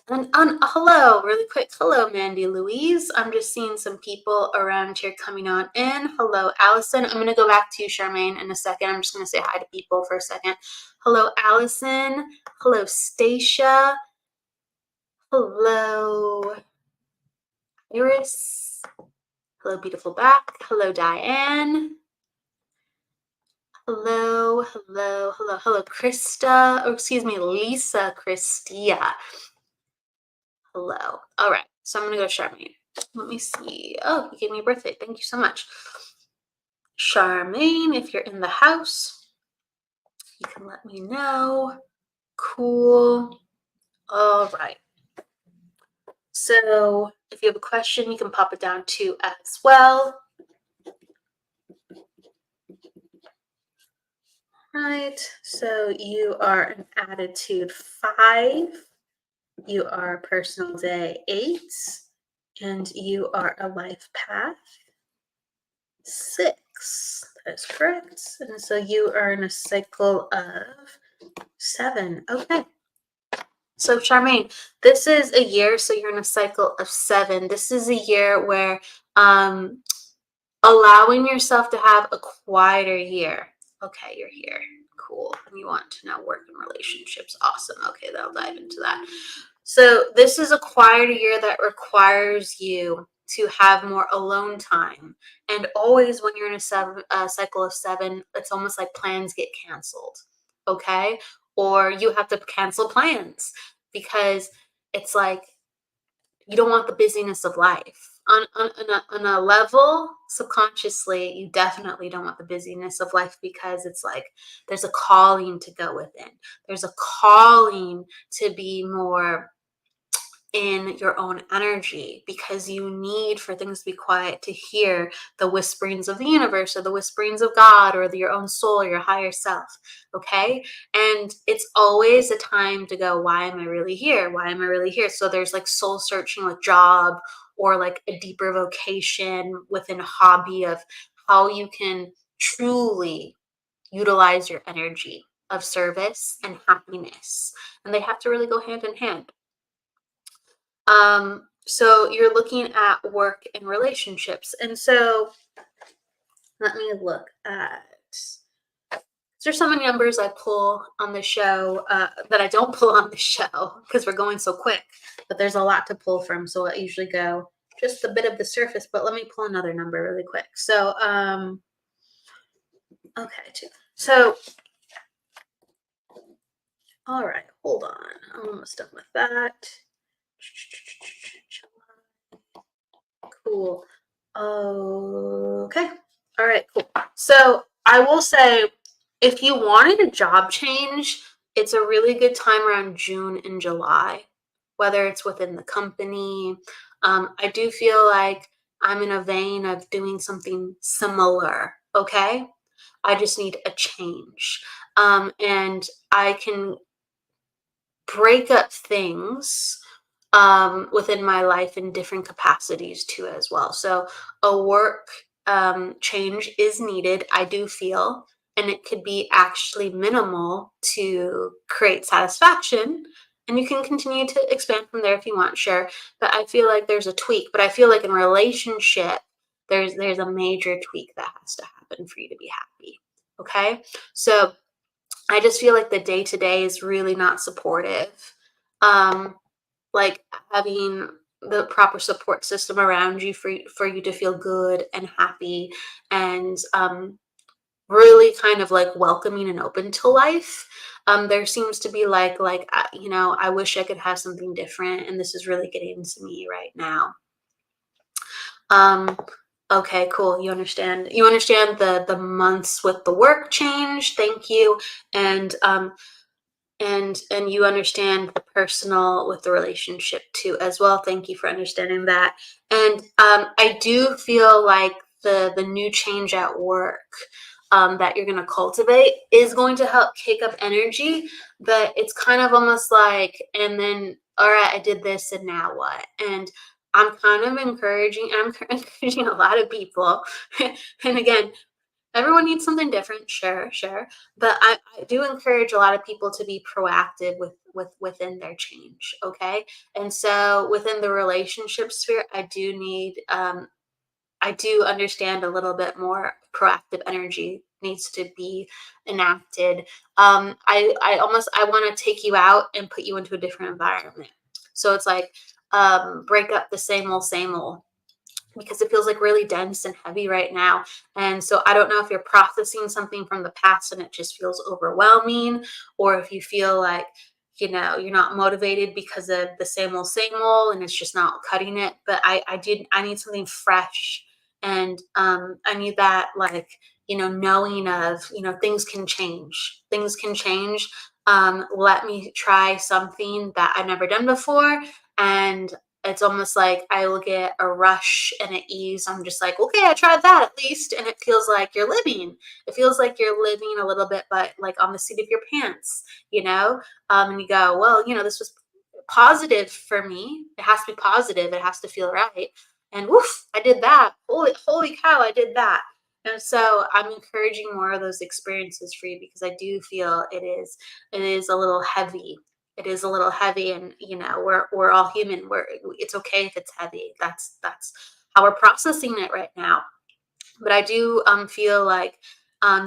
And hello, really quick. Hello, Mandy Louise. I'm just seeing some people around here coming on in. Hello, Allison. I'm going to go back to you, Charmaine, in a second. I'm just going to say hi to people for a second. Hello, Allison. Hello, Stacia. Hello, Iris. Hello, beautiful back. Hello, Diane. Hello, Krista. Oh, excuse me, Lisa Christia. Hello. All right. So I'm going to go Charmaine. Let me see. Oh, you gave me a birthday. Thank you so much. Charmaine, if you're in the house, you can let me know. Cool. All right. So if you have a question, you can pop it down too as well. Right. So you are an attitude 5. You are personal day 8. And you are a life path 6. That is correct. And so you are in a cycle of 7. Okay. So Charmaine, this is a year, so you're in a cycle of 7. This is a year where allowing yourself to have a quieter year. Okay, you're here. Cool. And you want to now work in relationships. Awesome. Okay, that'll dive into that. So this is a quieter year that requires you to have more alone time. And always when you're in a cycle of 7, it's almost like plans get canceled, okay? Or you have to cancel plans because it's like you don't want the busyness of life. On a level, subconsciously, you definitely don't want the busyness of life because it's like there's a calling to go within. There's a calling to be more in your own energy because you need for things to be quiet to hear the whisperings of the universe or the whisperings of God or your own soul or your higher self. Okay. And it's always a time to go, why am I really here? Why am I really here? So there's like soul searching with job or like a deeper vocation within a hobby of how you can truly utilize your energy of service and happiness. And they have to really go hand in hand. So you're looking at work and relationships. And so let me look at, there's so many numbers I pull on the show that I don't pull on the show because we're going so quick, but there's a lot to pull from. So I usually go just a bit of the surface, but let me pull another number really quick. So, okay. So, all right, hold on. I'm almost done with that. Cool. Okay. All right, cool. So I will say, if you wanted a job change, it's a really good time around June and July, whether it's within the company. I do feel like I'm in a vein of doing something similar. Okay. I just need a change. And I can break up things within my life in different capacities too as well. So a work change is needed, I do feel, and it could be actually minimal to create satisfaction. And you can continue to expand from there if you want, sure. But I feel like there's a tweak. But I feel like in relationship, there's a major tweak that has to happen for you to be happy. Okay. So I just feel like the day-to-day is really not supportive. Like having the proper support system around you for you to feel good and happy and really kind of like welcoming and open to life. There seems to be like I wish I could have something different, and this is really getting to me right now. Okay, cool. You understand. You understand the months with the work change. Thank you. And and you understand the personal with the relationship too as well. Thank you for understanding that. And I do feel like the new change at work that you're going to cultivate is going to help kick up energy, but it's kind of almost like, and then all right, I did this and now what? And I'm kind of encouraging, I'm encouraging a lot of people. And again, everyone needs something different, sure, sure. But I do encourage a lot of people to be proactive within their change. Okay. And so within the relationship sphere, I do understand a little bit more proactive energy needs to be enacted. I want to take you out and put you into a different environment. So it's like break up the same old because it feels like really dense and heavy right now. And so I don't know if you're processing something from the past and it just feels overwhelming, or if you feel like, you're not motivated because of the same old and it's just not cutting it. But I need something fresh. And I need that, like, knowing of, things can change. Things can change. Let me try something that I've never done before. And it's almost like I will get a rush and an ease. I'm just like, okay, I tried that at least. And it feels like you're living. It feels like you're living a little bit, but like on the seat of your pants, and you go, well, this was positive for me. It has to be positive. It has to feel right. And woof, I did that. Holy cow, I did that. And so I'm encouraging more of those experiences for you because I do feel it is a little heavy. It is a little heavy, and we're all human. It's okay if it's heavy. That's how we're processing it right now. But I do feel like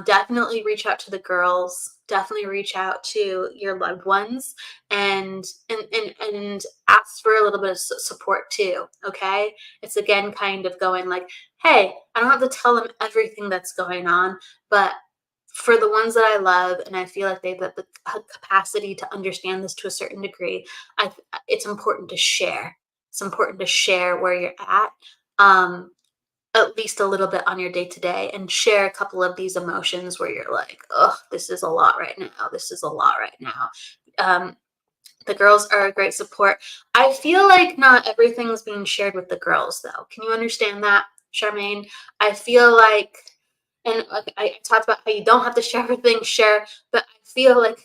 definitely reach out to the girls, definitely reach out to your loved ones, and ask for a little bit of support too. Okay, it's again kind of going like, hey, I don't have to tell them everything that's going on, but for the ones that I love and I feel like they have the capacity to understand this to a certain degree, it's important to share. It's important to share where you're um, at least a little bit on your day to day, and share a couple of these emotions where you're like, oh, this is a lot right now. This is a lot right now. Um, the girls are a great support. I feel like not everything's being shared with the girls, though. Can you understand that, Charmaine? I feel like, and I talked about how you don't have to share everything, share, but I feel like,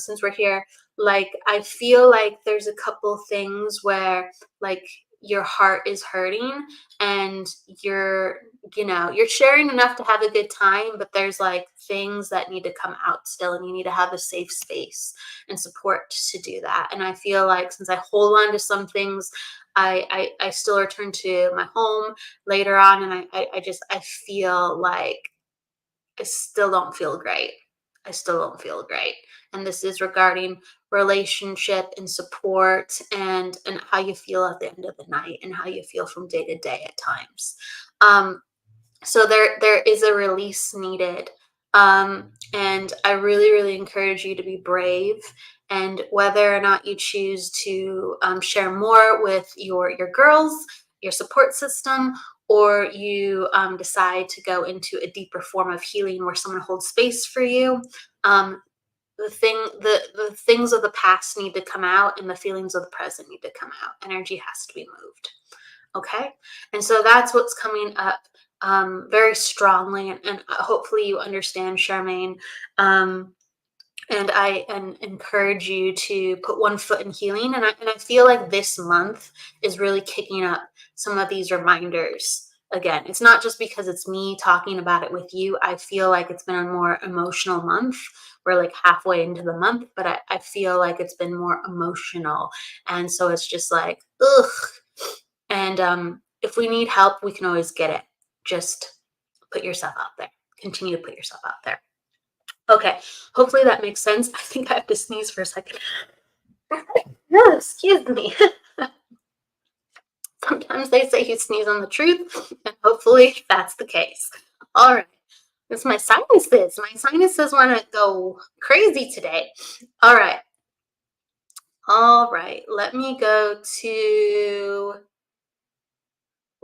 since we're here, like, I feel like there's a couple things where, like, your heart is hurting and you're sharing enough to have a good time, but there's like things that need to come out still, and you need to have a safe space and support to do that. And I feel like since I hold on to some things, I still return to my home later on, and I feel like I still don't feel great. I still don't feel great. And this is regarding relationship and support, and how you feel at the end of the night and how you feel from day to day at times. So there is a release needed. And I really, really encourage you to be brave. And whether or not you choose to share more with your girls, your support system, or you decide to go into a deeper form of healing where someone holds space for you, the things of the past need to come out, and the feelings of the present need to come out. Energy has to be moved. Okay. And so that's what's coming up very strongly. And hopefully you understand, Charmaine. And I encourage you to put one foot in healing. And I feel like this month is really kicking up some of these reminders. Again, it's not just because it's me talking about it with you. I feel like it's been a more emotional month. We're like halfway into the month, but I feel like it's been more emotional. And so it's just like, ugh. And if we need help, we can always get it. Just put yourself out there. Continue to put yourself out there. Okay, hopefully that makes sense. I think I have to sneeze for a second. No, excuse me. Sometimes they say you sneeze on the truth, and hopefully that's the case. All right, it's my sinuses. My sinuses want to go crazy today. All right. Let me go to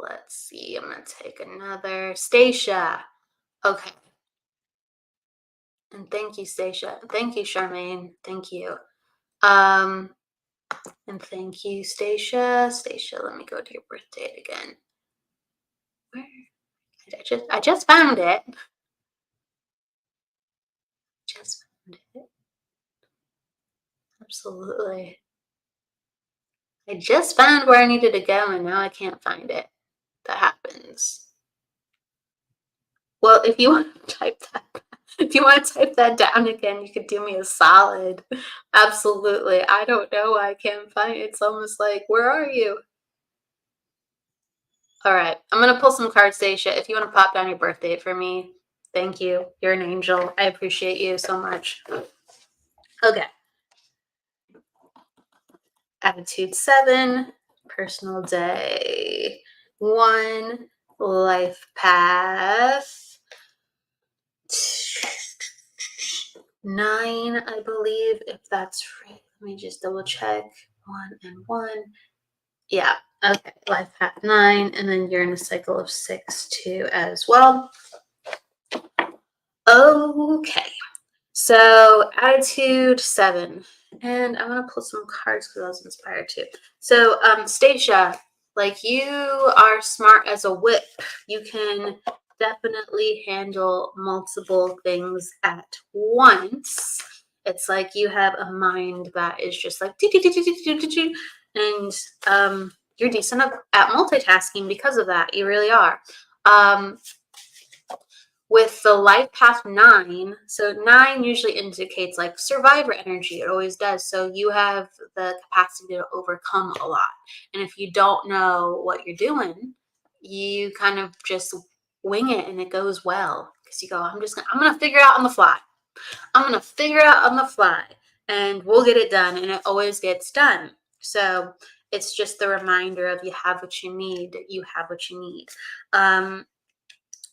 Let's see. I'm going to take another. Stacia. Okay. And thank you, Stacia. Thank you, Charmaine. Thank you. And thank you, Stacia. Stacia, let me go to your birth date again. Where? I just found it. Just found it. Absolutely. I just found where I needed to go and now I can't find it. That happens. Well, if you want to type that down again, you could do me a solid. Absolutely. I don't know why I can't find it. It's almost like, where are you? All right. I'm going to pull some cards, Stacia. If you want to pop down your birth date for me, thank you. You're an angel. I appreciate you so much. Okay. Attitude 7, personal day 1, life path 9, I believe, if that's right. Let me just double check. 1 and 1. Yeah, okay. Life path 9, and then you're in a cycle of 6 too as well. Okay. So attitude 7. And I'm gonna pull some cards because I was inspired too. So Stacia, like, you are smart as a whip. You can definitely handle multiple things at once. It's like you have a mind that is just like and you're decent at multitasking because of that. You really are. With the life path 9, so 9 usually indicates like survivor energy. It always does. So you have the capacity to overcome a lot. And if you don't know what you're doing, you kind of just wing it and it goes well. Because you go, I'm gonna figure it out on the fly. I'm gonna figure it out on the fly and we'll get it done. And it always gets done. So it's just the reminder of you have what you need. You have what you need.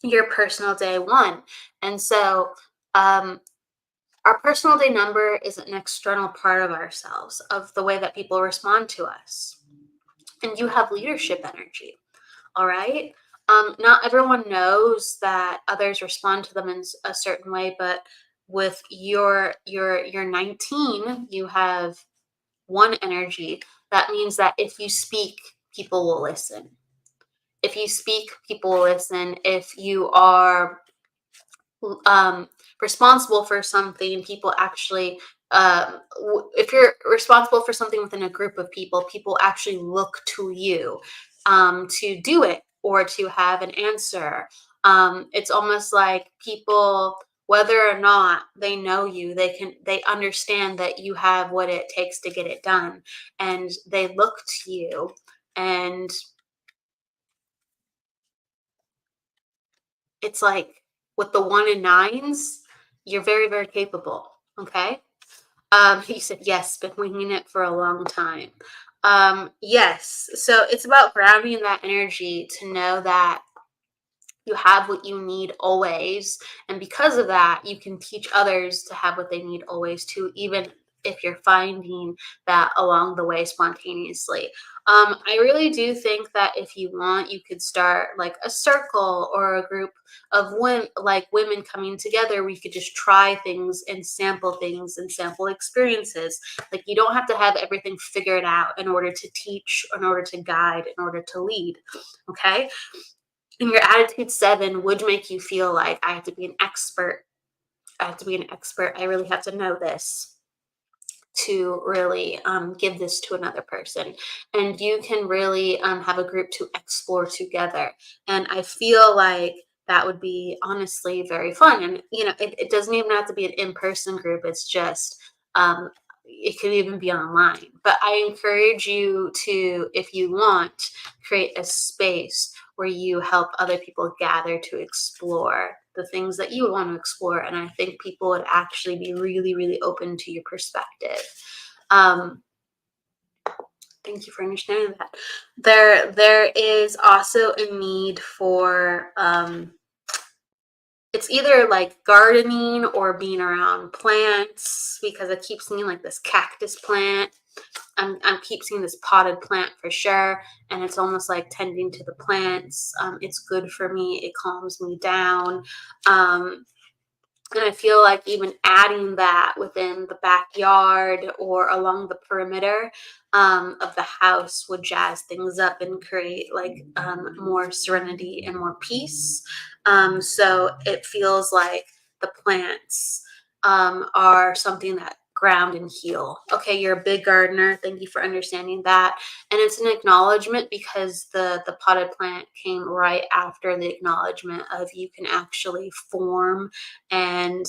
Your personal day 1. And so our personal day number is an external part of ourselves, of the way that people respond to us. And you have leadership energy. All right. Not everyone knows that others respond to them in a certain way, but with your 19, you have 1 energy. That means that if you speak, people will listen. If you speak, people will listen. If you are responsible for something, people actually, if you're responsible for something within a group of people, people actually look to you to do it or to have an answer. It's almost like people, whether or not they know you, they understand that you have what it takes to get it done, and they look to you. And it's like with the 1 and 9s, you're very, very capable. Okay. He said, yes, been winging it for a long time. Yes. So it's about grounding that energy to know that you have what you need always. And because of that, you can teach others to have what they need always too, even if you're finding that along the way spontaneously. I really do think that if you want, you could start like a circle or a group of women coming together where you could just try things and sample experiences. Like, you don't have to have everything figured out in order to teach, in order to guide, in order to lead. Okay. And your attitude 7 would make you feel like, I have to be an expert. I have to be an expert. I really have to know this to really give this to another person. And you can really have a group to explore together. And I feel like that would be honestly very fun. And, it doesn't even have to be an in-person group. It's just, it could even be online. But I encourage you to, if you want, create a space where you help other people gather to explore the things that you want to explore. And I think people would actually be really, really open to your perspective. Thank you for understanding that. There is also a need for, it's either like gardening or being around plants, because I keep seeing like this cactus plant. I keep seeing this potted plant for sure, and it's almost like tending to the plants. It's good for me. It calms me down. Um, and I feel like even adding that within the backyard or along the perimeter of the house would jazz things up and create like more serenity and more peace. So it feels like the plants are something that ground and heal. Okay, you're a big gardener. Thank you for understanding that. And it's an acknowledgement because the potted plant came right after the acknowledgement of you can actually form and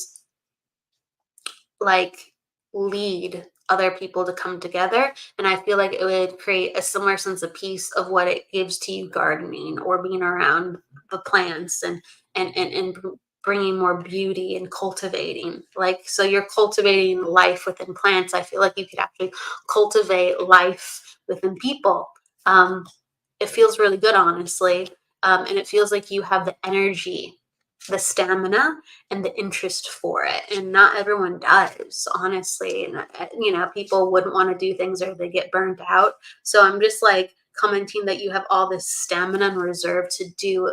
like lead other people to come together. And I feel like it would create a similar sense of peace of what it gives to you gardening or being around the plants and bringing more beauty and cultivating. Like, so you're cultivating life within plants. I feel like you could actually cultivate life within people. It feels really good, honestly. And it feels like you have the energy, the stamina, and the interest for it. And not everyone does, honestly. And, people wouldn't want to do things or they get burnt out. So I'm just like commenting that you have all this stamina and reserve to do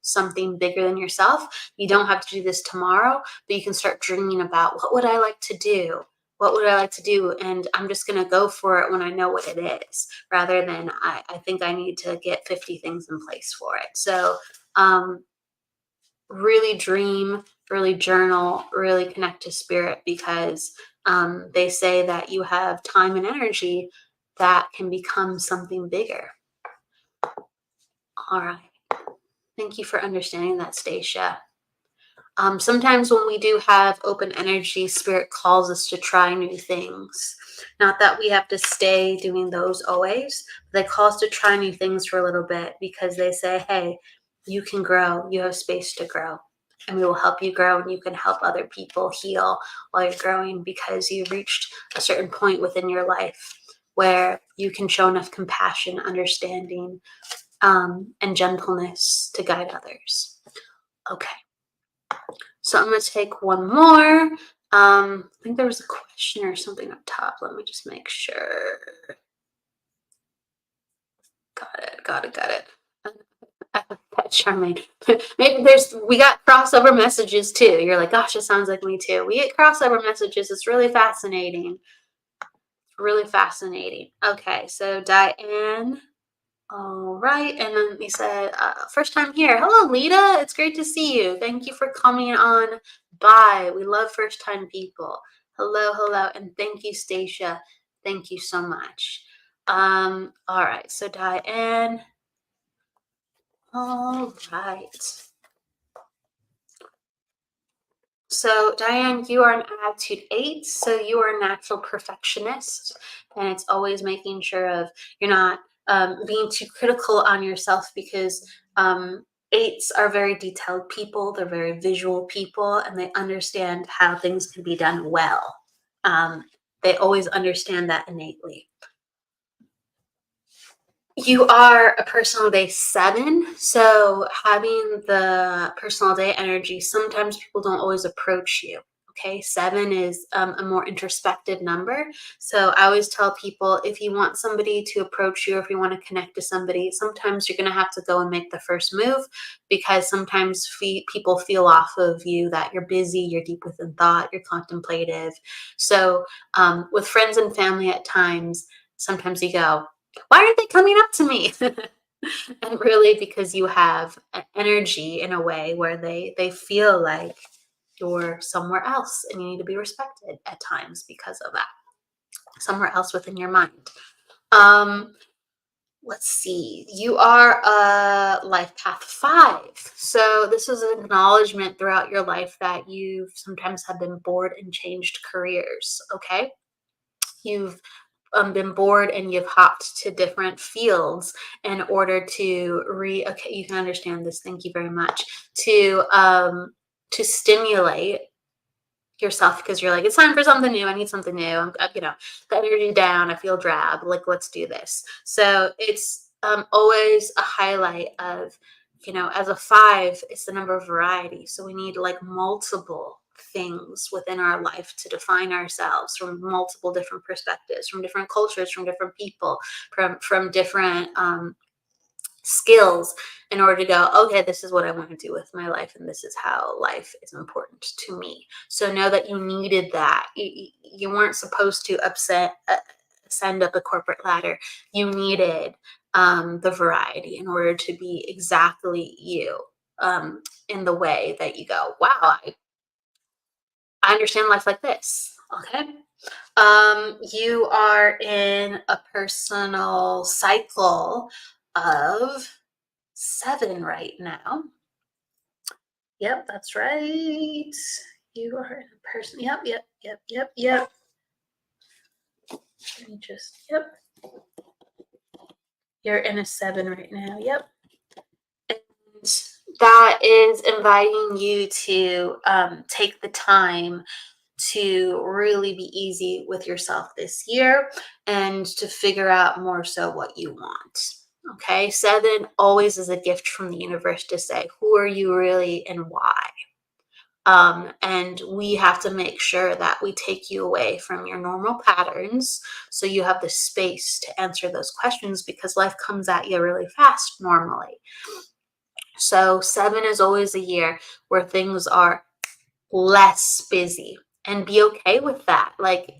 something bigger than yourself. You don't have to do this tomorrow, but you can start dreaming about what would I like to do? What would I like to do? And I'm just going to go for it when I know what it is, rather than I think I need to get 50 things in place for it. So, really dream, really journal, really connect to spirit, because they say that you have time and energy that can become something bigger. All right. Thank you for understanding that, Stacia. Sometimes when we do have open energy, spirit calls us to try new things. Not that we have to stay doing those always. They call us to try new things for a little bit because they say, hey, you can grow. You have space to grow. And we will help you grow, and you can help other people heal while you're growing, because you've reached a certain point within your life where you can show enough compassion, understanding, and gentleness to guide others. Okay. So I'm going to take one more. I think there was a question or something up top. Let me just make sure. Got it. That's charming. Maybe we got crossover messages too. You're like, gosh, it sounds like me too. We get crossover messages. It's really fascinating. Okay, so Diane. All right, and then he said, first time here. Hello, Lita. It's great to see you. Thank you for coming on by. We love first time people. Hello, and thank you, Stacia. Thank you so much. All right, so Diane. All right. So Diane, you are an attitude 8, so you are a natural perfectionist, and it's always making sure of you're not being too critical on yourself, because 8s are very detailed people. They're very visual people, and they understand how things can be done well. They always understand that innately. You are a personal day 7, so having the personal day energy, sometimes people don't always approach you. Okay, 7 is a more introspective number. So I always tell people, if you want somebody to approach you, or if you want to connect to somebody, sometimes you're going to have to go and make the first move, because sometimes people feel off of you that you're busy, you're deep within thought, you're contemplative. So with friends and family at times, sometimes you go, why aren't they coming up to me? And really, because you have energy in a way where they feel like you're somewhere else, and you need to be respected at times because of that, somewhere else within your mind. Let's see, you are a life path 5, so this is an acknowledgement throughout your life that you sometimes have been bored and changed careers. Okay, you've been bored and you've hopped to different fields in order to okay, you can understand this, thank you very much, to stimulate yourself, because you're like, it's time for something new, I need something new, I'm the energy down, I feel drab, like, let's do this. So it's always a highlight of, as a 5, it's the number of variety, so we need like multiple things within our life to define ourselves from multiple different perspectives, from different cultures, from different people, from different skills, in order to go, okay, this is what I want to do with my life, and this is how life is important to me. So know that you needed that. You weren't supposed to ascend up a corporate ladder. You needed the variety in order to be exactly you, in the way that you go, wow, I understand life like this. Okay. You are in a personal cycle of 7 right now. Yep, that's right. You are in a person. Yep. Let me just, yep. You're in a 7 right now. Yep. And that is inviting you to take the time to really be easy with yourself this year and to figure out more so what you want. Okay, 7 always is a gift from the universe to say, who are you really and why? And we have to make sure that we take you away from your normal patterns so you have the space to answer those questions, because life comes at you really fast normally. So 7 is always a year where things are less busy, and be okay with that. Like,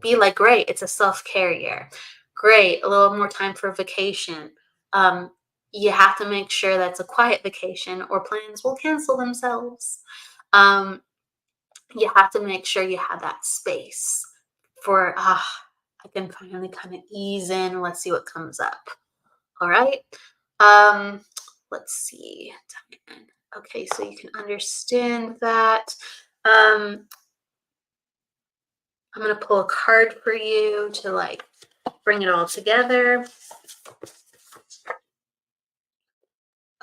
be like, great, it's a self-care year. Great, a little more time for vacation. You have to make sure that's a quiet vacation or plans will cancel themselves. You have to make sure you have that space for, I can finally kind of ease in. Let's see what comes up. All right. Let's see. Okay, so you can understand that. I'm going to pull a card for you to like bring it all together.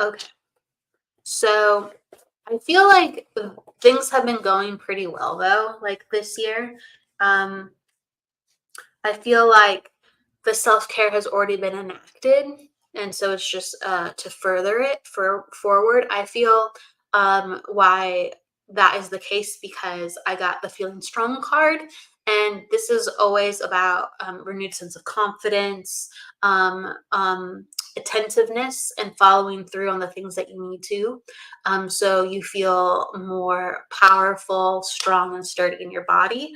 Okay. So I feel like things have been going pretty well though, like this year. I feel like the self-care has already been enacted, and so it's just to further it forward. I feel why that is the case, because I got the Feeling Strong card, and this is always about renewed sense of confidence, attentiveness, and following through on the things that you need to, so you feel more powerful, strong, and sturdy in your body.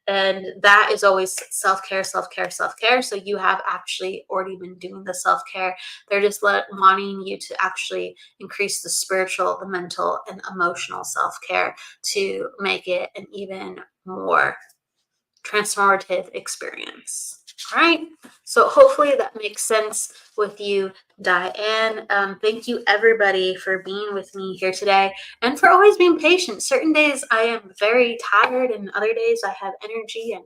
And that is always self-care. So you have actually already been doing the self-care. They're just wanting you to actually increase the spiritual, the mental, and emotional self-care to make it an even more transformative experience. All right. So hopefully that makes sense with you, Diane. Thank you, everybody, for being with me here today and for always being patient. Certain days I am very tired, and other days I have energy. And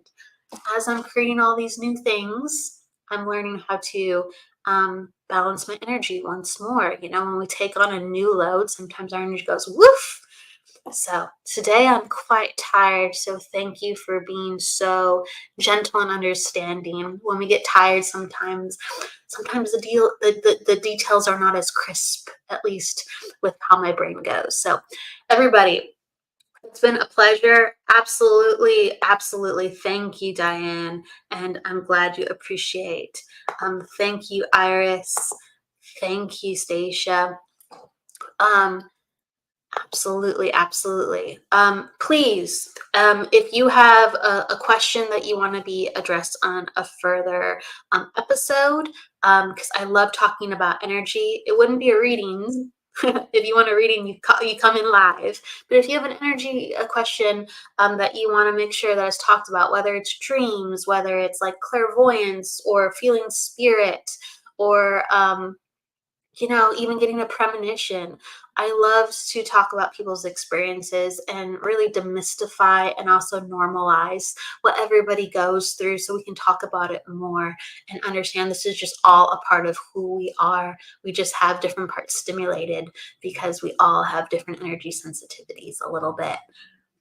as I'm creating all these new things, I'm learning how to balance my energy once more. You know, when we take on a new load, sometimes our energy goes woof. So today I'm quite tired, so thank you for being so gentle and understanding. When we get tired, sometimes the details are not as crisp, at least with how my brain goes. So everybody, it's been a pleasure. Absolutely. Thank you, Diane, and I'm glad you appreciate. Thank you, Iris. Thank you, Stacia. Absolutely. Please, if you have a question that you want to be addressed on a further episode, because I love talking about energy. It wouldn't be a reading. If you want a reading, you come in live. But if you have an energy question that you want to make sure that is talked about, whether it's dreams, whether it's like clairvoyance or feeling spirit, or even getting a premonition. I love to talk about people's experiences and really demystify and also normalize what everybody goes through, so we can talk about it more and understand this is just all a part of who we are. We just have different parts stimulated because we all have different energy sensitivities a little bit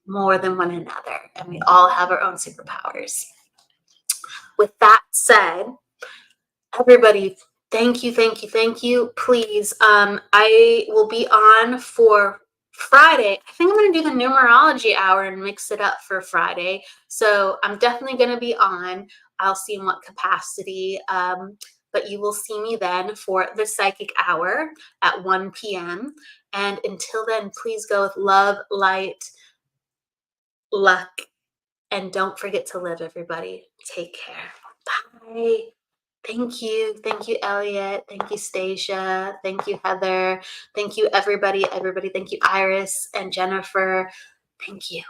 more than one another, and we all have our own superpowers. With that said, everybody, thank you. Please, I will be on for Friday, I think I'm going to do the numerology hour and mix it up for Friday. So I'm definitely going to be on. I'll see in what capacity. But you will see me then for the psychic hour at 1 p.m. And until then, please go with love, light, luck, and don't forget to live, everybody. Take care. Bye. Thank you. Thank you, Elliot. Thank you, Stacia. Thank you, Heather. Thank you, everybody. Thank you, Iris and Jennifer. Thank you.